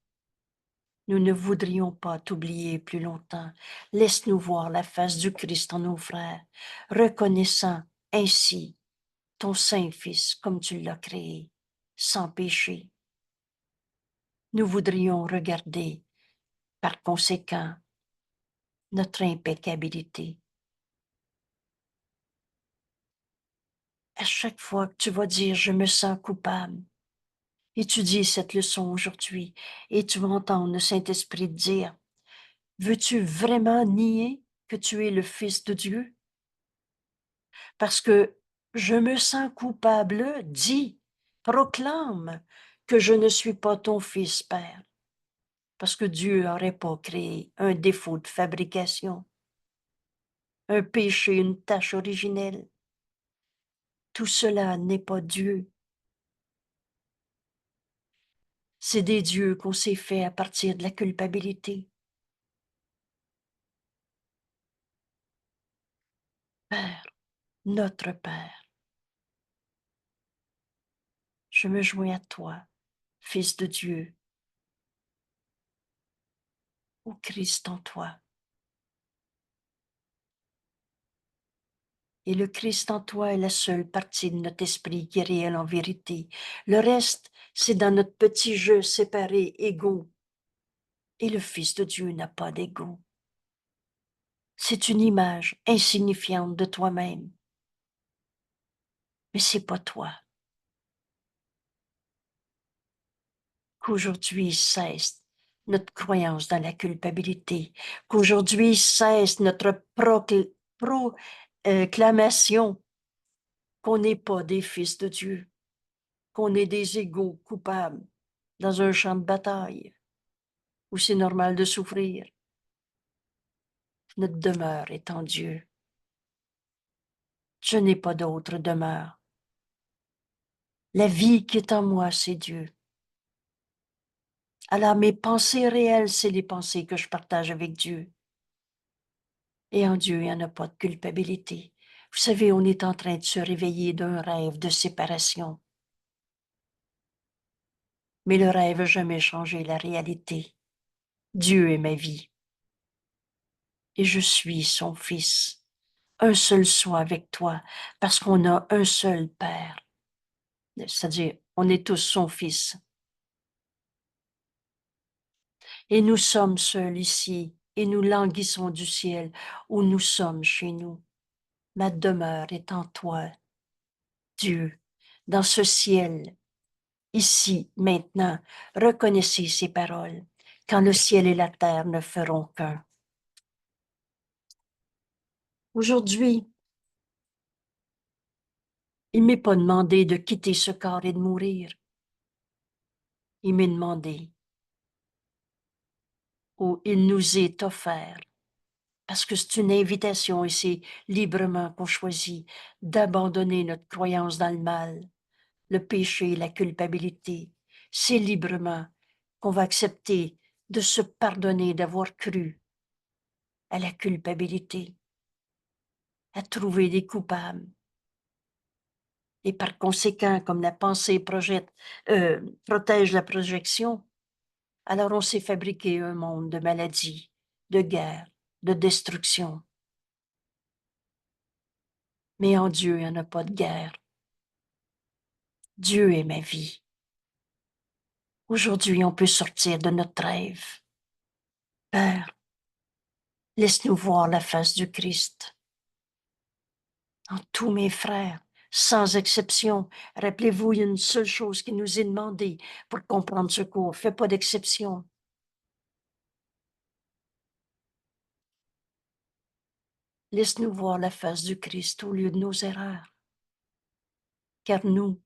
nous ne voudrions pas t'oublier plus longtemps. Laisse-nous voir la face du Christ en nos frères, reconnaissant ainsi ton Saint-Fils comme tu l'as créé, sans péché. Nous voudrions regarder, par conséquent, notre impeccabilité. À chaque fois que tu vas dire « je me sens coupable », étudie cette leçon aujourd'hui et tu vas entendre le Saint-Esprit te dire « veux-tu vraiment nier que tu es le Fils de Dieu ?» Parce que « je me sens coupable » dit, proclame que je ne suis pas ton Fils, Père. Parce que Dieu n'aurait pas créé un défaut de fabrication, un péché, une tâche originelle. Tout cela n'est pas Dieu. C'est des dieux qu'on s'est fait à partir de la culpabilité. Père, notre Père, je me joins à toi, Fils de Dieu, au Christ en toi. Et le Christ en toi est la seule partie de notre esprit qui est réelle en vérité. Le reste, c'est dans notre petit jeu séparé, égaux. Et le Fils de Dieu n'a pas d'ego. C'est une image insignifiante de toi-même. Mais c'est pas toi. Qu'aujourd'hui cesse notre croyance dans la culpabilité. Qu'aujourd'hui cesse notre proclamation qu'on n'est pas des fils de Dieu, qu'on est des égaux coupables dans un champ de bataille où c'est normal de souffrir. Notre demeure est en Dieu. Je n'ai pas d'autre demeure. La vie qui est en moi, c'est Dieu. Alors mes pensées réelles, c'est les pensées que je partage avec Dieu. Et en Dieu, il n'y en a pas de culpabilité. Vous savez, on est en train de se réveiller d'un rêve de séparation. Mais le rêve n'a jamais changé la réalité. Dieu est ma vie. Et je suis son fils. Un seul soit avec toi, parce qu'on a un seul Père. C'est-à-dire, on est tous son fils. Et nous sommes seuls ici, et nous languissons du ciel, où nous sommes chez nous. Ma demeure est en toi, Dieu, dans ce ciel, ici, maintenant. Reconnaissez ces paroles, quand le ciel et la terre ne feront qu'un. Aujourd'hui, il ne m'est pas demandé de quitter ce corps et de mourir. Il m'est demandé, ou il nous est offert, parce que c'est une invitation et c'est librement qu'on choisit d'abandonner notre croyance dans le mal, le péché, la culpabilité. C'est librement qu'on va accepter de se pardonner d'avoir cru à la culpabilité, à trouver des coupables. Et par conséquent, comme la pensée protège la projection, alors on s'est fabriqué un monde de maladies, de guerre, de destruction. Mais en Dieu, il n'y en a pas de guerre. Dieu est ma vie. Aujourd'hui, on peut sortir de notre rêve. Père, laisse-nous voir la face du Christ en tous mes frères, sans exception. Rappelez-vous, il y a une seule chose qui nous est demandée pour comprendre ce cours. Fais pas d'exception. Laisse-nous voir la face du Christ au lieu de nos erreurs. Car nous,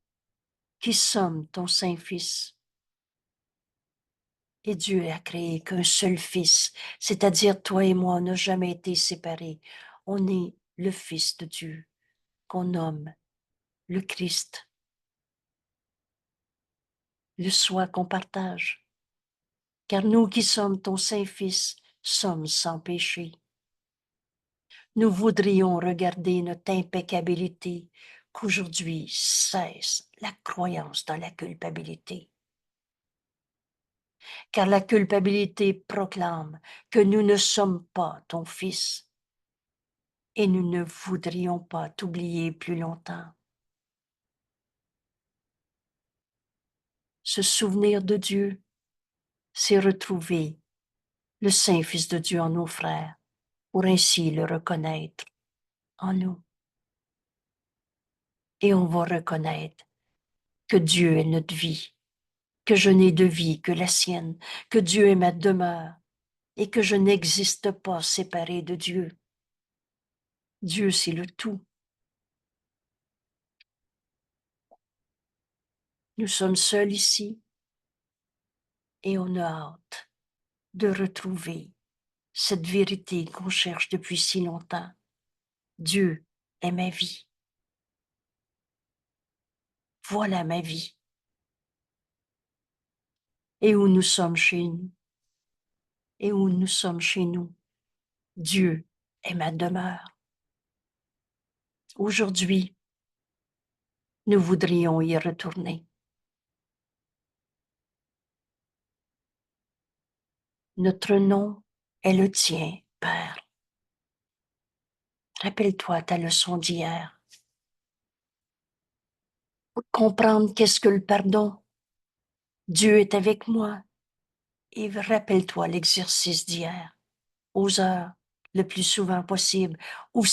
qui sommes ton Saint-Fils, et Dieu a créé qu'un seul Fils, c'est-à-dire toi et moi, on n'a jamais été séparés. On est le Fils de Dieu, qu'on nomme le Christ, le soi qu'on partage. Car nous qui sommes ton Saint-Fils, sommes sans péché. Nous voudrions regarder notre impeccabilité, qu'aujourd'hui cesse la croyance dans la culpabilité. Car la culpabilité proclame que nous ne sommes pas ton Fils et nous ne voudrions pas t'oublier plus longtemps. Se souvenir de Dieu, c'est retrouver le Saint-Fils de Dieu en nos frères, pour ainsi le reconnaître en nous. Et on va reconnaître que Dieu est notre vie, que je n'ai de vie que la sienne, que Dieu est ma demeure et que je n'existe pas séparé de Dieu. Dieu, c'est le tout. Nous sommes seuls ici et on a hâte de retrouver cette vérité qu'on cherche depuis si longtemps. Dieu est ma vie. Voilà ma vie. Et où nous sommes chez nous, et où nous sommes chez nous, Dieu est ma demeure. Aujourd'hui, nous voudrions y retourner. Notre nom est le tien, Père. Rappelle-toi ta leçon d'hier. Pour comprendre qu'est-ce que le pardon. Dieu est avec moi. Et rappelle-toi l'exercice d'hier, aux heures, le plus souvent possible, ou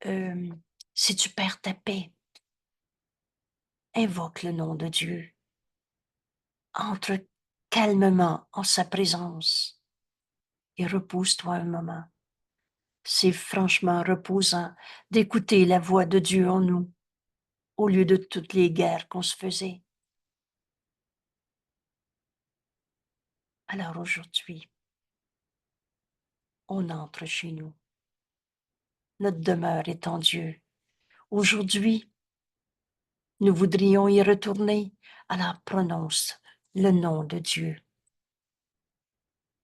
euh, si tu perds ta paix, invoque le nom de Dieu. Entre calmement en sa présence et repose-toi un moment. C'est franchement reposant d'écouter la voix de Dieu en nous, au lieu de toutes les guerres qu'on se faisait. Alors aujourd'hui, on entre chez nous. Notre demeure est en Dieu. Aujourd'hui, nous voudrions y retourner. Alors prononce le nom de Dieu.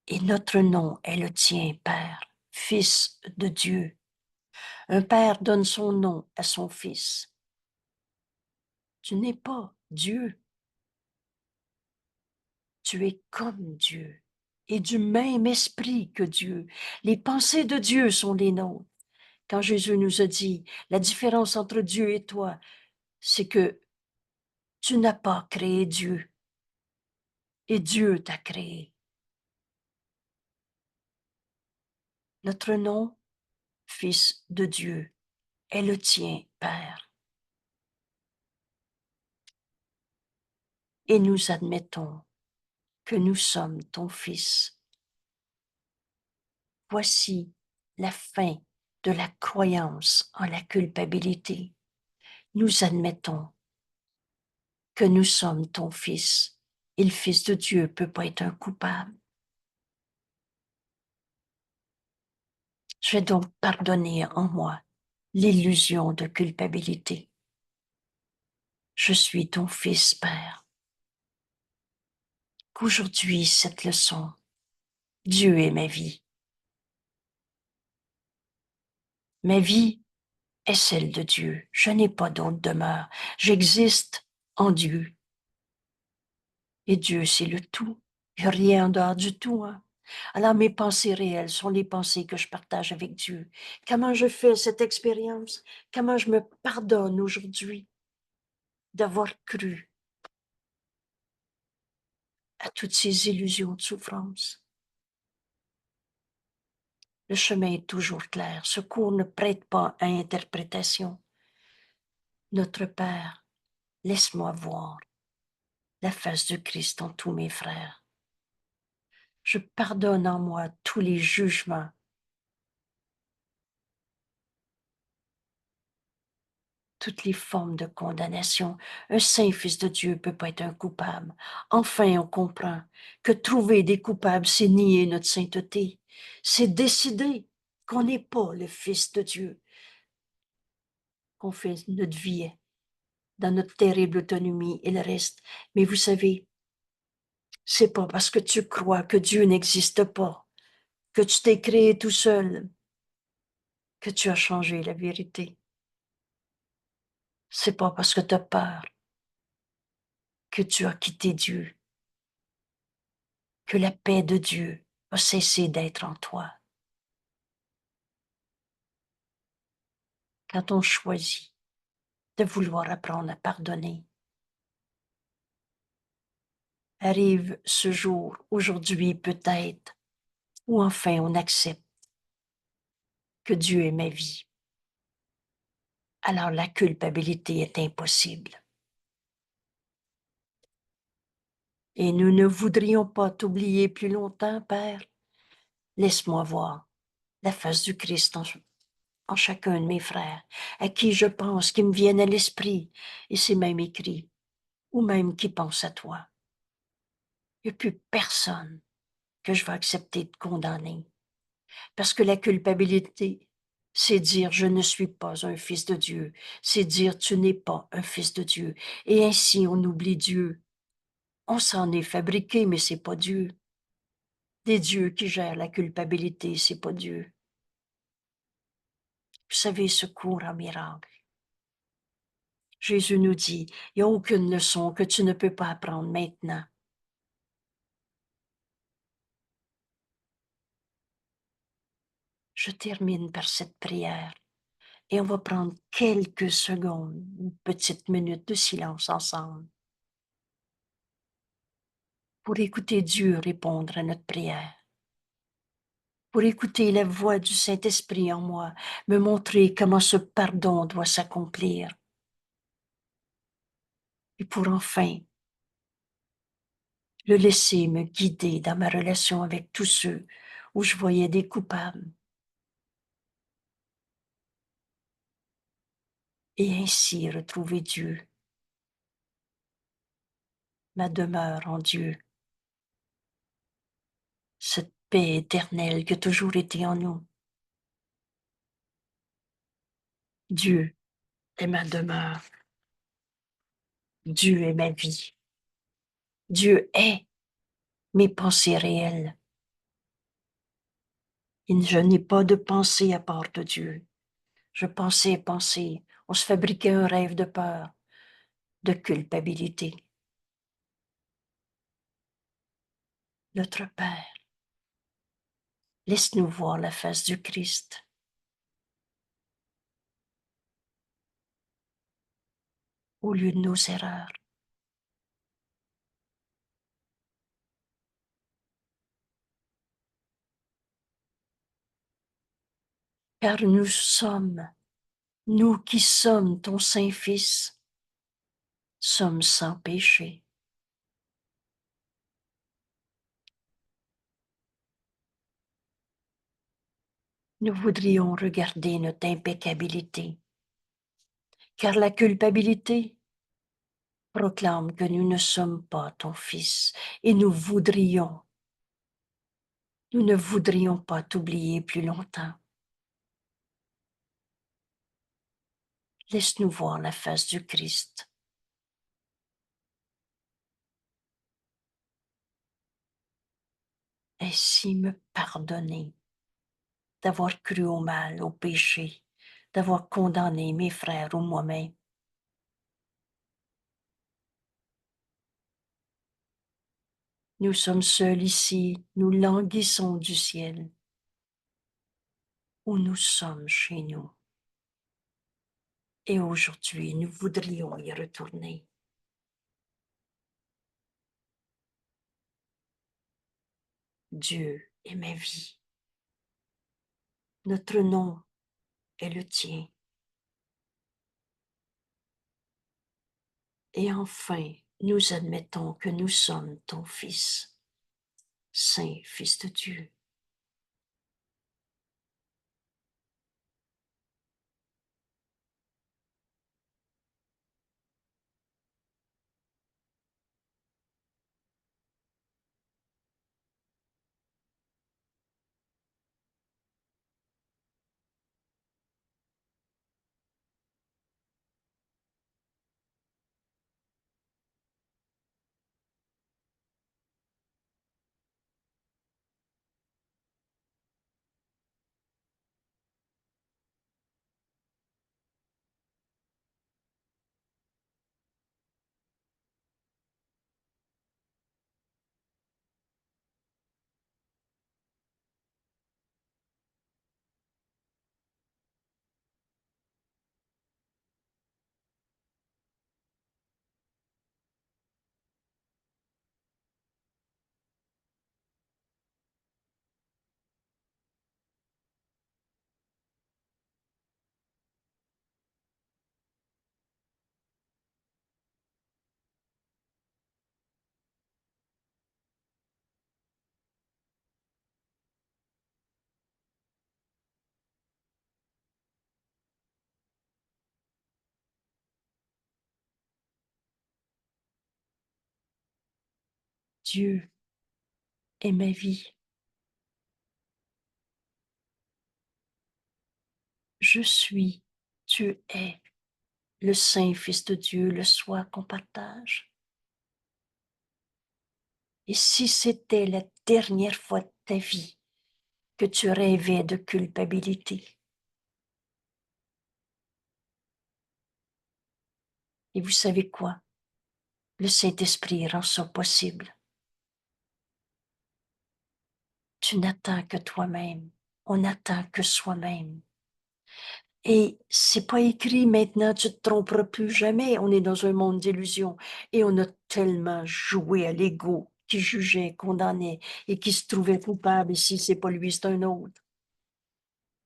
Et notre nom est le tien, Père, Fils de Dieu. Un père donne son nom à son fils. Tu n'es pas Dieu. Tu es comme Dieu et du même esprit que Dieu. Les pensées de Dieu sont les nôtres. Quand Jésus nous a dit, la différence entre Dieu et toi, c'est que tu n'as pas créé Dieu et Dieu t'a créé. Notre nom, Fils de Dieu, est le tien, Père. Et nous admettons que nous sommes ton Fils. Voici la fin de la croyance en la culpabilité. Nous admettons que nous sommes ton Fils. Et le Fils de Dieu ne peut pas être un coupable. Je vais donc pardonner en moi l'illusion de culpabilité. Je suis ton fils, Père. Qu'aujourd'hui, cette leçon, Dieu est ma vie. Ma vie est celle de Dieu. Je n'ai pas d'autre demeure. J'existe en Dieu. Et Dieu, c'est le tout. Il n'y a rien en dehors du tout. Hein? Alors, mes pensées réelles sont les pensées que je partage avec Dieu. Comment je fais cette expérience? Comment je me pardonne aujourd'hui d'avoir cru à toutes ces illusions de souffrance? Le chemin est toujours clair. Ce cours ne prête pas à interprétation. Notre Père, laisse-moi voir la face de Christ en tous mes frères. Je pardonne en moi tous les jugements, toutes les formes de condamnation. Un saint fils de Dieu peut pas être un coupable. Enfin, on comprend que trouver des coupables, c'est nier notre sainteté. C'est décider qu'on n'est pas le fils de Dieu, qu'on fait notre vie dans notre terrible autonomie et le reste. Mais vous savez, c'est pas parce que tu crois que Dieu n'existe pas, que tu t'es créé tout seul, que tu as changé la vérité. C'est pas parce que tu as peur que tu as quitté Dieu, que la paix de Dieu a cessé d'être en toi. Quand on choisit de vouloir apprendre à pardonner, arrive ce jour, aujourd'hui peut-être, où enfin on accepte que Dieu est ma vie. Alors la culpabilité est impossible. Et nous ne voudrions pas t'oublier plus longtemps, Père. Laisse-moi voir la face du Christ en chacun de mes frères, à qui je pense, qui me viennent à l'esprit, et c'est même écrit, ou même qui pense à toi. Il n'y a plus personne que je vais accepter de condamner, parce que la culpabilité, c'est dire je ne suis pas un fils de Dieu, c'est dire tu n'es pas un fils de Dieu, et ainsi on oublie Dieu. On s'en est fabriqué, mais c'est pas Dieu. Des dieux qui gèrent la culpabilité, c'est pas Dieu. Vous savez, ce cours en miracle. Jésus nous dit, il n'y a aucune leçon que tu ne peux pas apprendre maintenant. Je termine par cette prière et on va prendre quelques secondes, une petite minute de silence ensemble pour écouter Dieu répondre à notre prière, pour écouter la voix du Saint-Esprit en moi, me montrer comment ce pardon doit s'accomplir et pour enfin le laisser me guider dans ma relation avec tous ceux où je voyais des coupables. Et ainsi retrouver Dieu, ma demeure en Dieu, cette paix éternelle qui a toujours été en nous. Dieu est ma demeure, Dieu est ma vie, Dieu est mes pensées réelles. Et je n'ai pas de pensée à part de Dieu. Je pensais, pensais, on se fabriquait un rêve de peur, de culpabilité. Notre Père, laisse-nous voir la face du Christ au lieu de nos erreurs. Car nous sommes, nous qui sommes ton Saint-Fils, sommes sans péché. Nous voudrions regarder notre impeccabilité, car la culpabilité proclame que nous ne sommes pas ton Fils et nous ne voudrions pas t'oublier plus longtemps. Laisse-nous voir la face du Christ. Ainsi me pardonner d'avoir cru au mal, au péché, d'avoir condamné mes frères ou moi-même. Nous sommes seuls ici, nous languissons du ciel, où nous sommes chez nous. Et aujourd'hui, nous voudrions y retourner. Dieu est ma vie. Notre nom est le tien. Et enfin, nous admettons que nous sommes ton Fils, Saint Fils de Dieu. Dieu est ma vie. Je suis, tu es, le Saint Fils de Dieu, le soi qu'on partage. Et si c'était la dernière fois de ta vie que tu rêvais de culpabilité, et vous savez quoi? Le Saint-Esprit rend ça possible. Tu n'attends que toi-même. On n'attend que soi-même. Et c'est pas écrit maintenant, tu te tromperas plus jamais. On est dans un monde d'illusions et on a tellement joué à l'ego qui jugeait, condamnait et qui se trouvait coupable. Et si c'est pas lui, c'est un autre.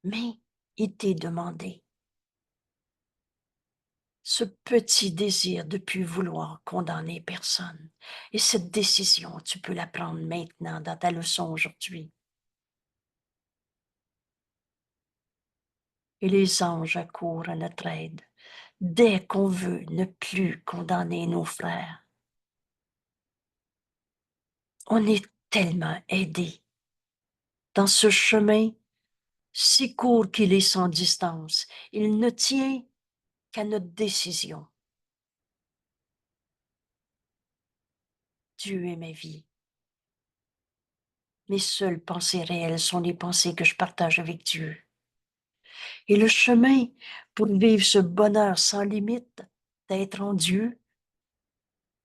Mais il t'est demandé ce petit désir de plus vouloir condamner personne. Et cette décision, tu peux la prendre maintenant dans ta leçon aujourd'hui. Et les anges accourent à notre aide dès qu'on veut ne plus condamner nos frères. On est tellement aidé dans ce chemin si court qu'il est sans distance. Il ne tient qu'à notre décision. Dieu est ma vie. Mes seules pensées réelles sont les pensées que je partage avec Dieu. Et le chemin pour vivre ce bonheur sans limite, d'être en Dieu,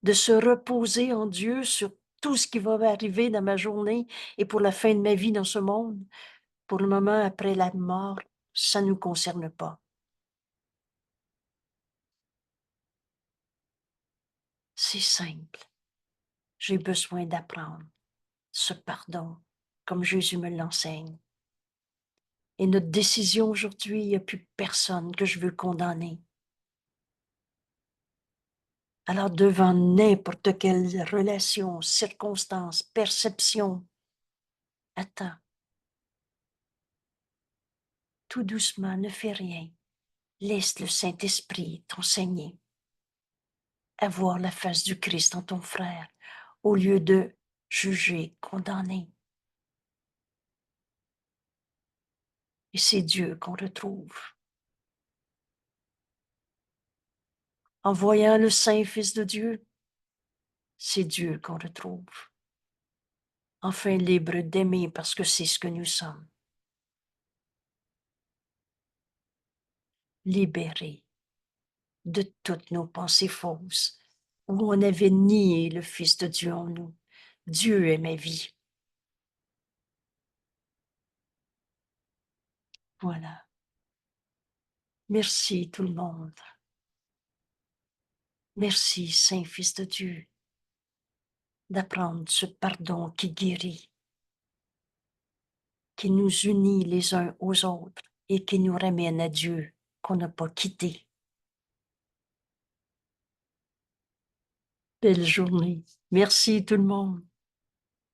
de se reposer en Dieu sur tout ce qui va arriver dans ma journée et pour la fin de ma vie dans ce monde, pour le moment après la mort, ça ne nous concerne pas. C'est simple. J'ai besoin d'apprendre ce pardon comme Jésus me l'enseigne. Et notre décision aujourd'hui, il n'y a plus personne que je veux condamner. Alors devant n'importe quelle relation, circonstance, perception, attends, tout doucement, ne fais rien. Laisse le Saint-Esprit t'enseigner à voir la face du Christ en ton frère, au lieu de juger, condamner. Et c'est Dieu qu'on retrouve. En voyant le Saint Fils de Dieu, c'est Dieu qu'on retrouve. Enfin libre d'aimer parce que c'est ce que nous sommes. Libérés de toutes nos pensées fausses, où on avait nié le Fils de Dieu en nous. Dieu est ma vie. Voilà. Merci tout le monde. Merci, Saint Fils de Dieu, d'apprendre ce pardon qui guérit, qui nous unit les uns aux autres et qui nous ramène à Dieu qu'on n'a pas quitté. Belle journée. Merci tout le monde.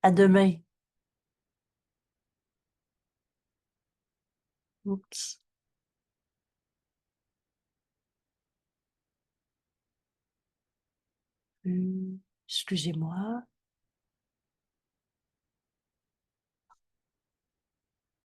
À demain. Oups. Excusez-moi.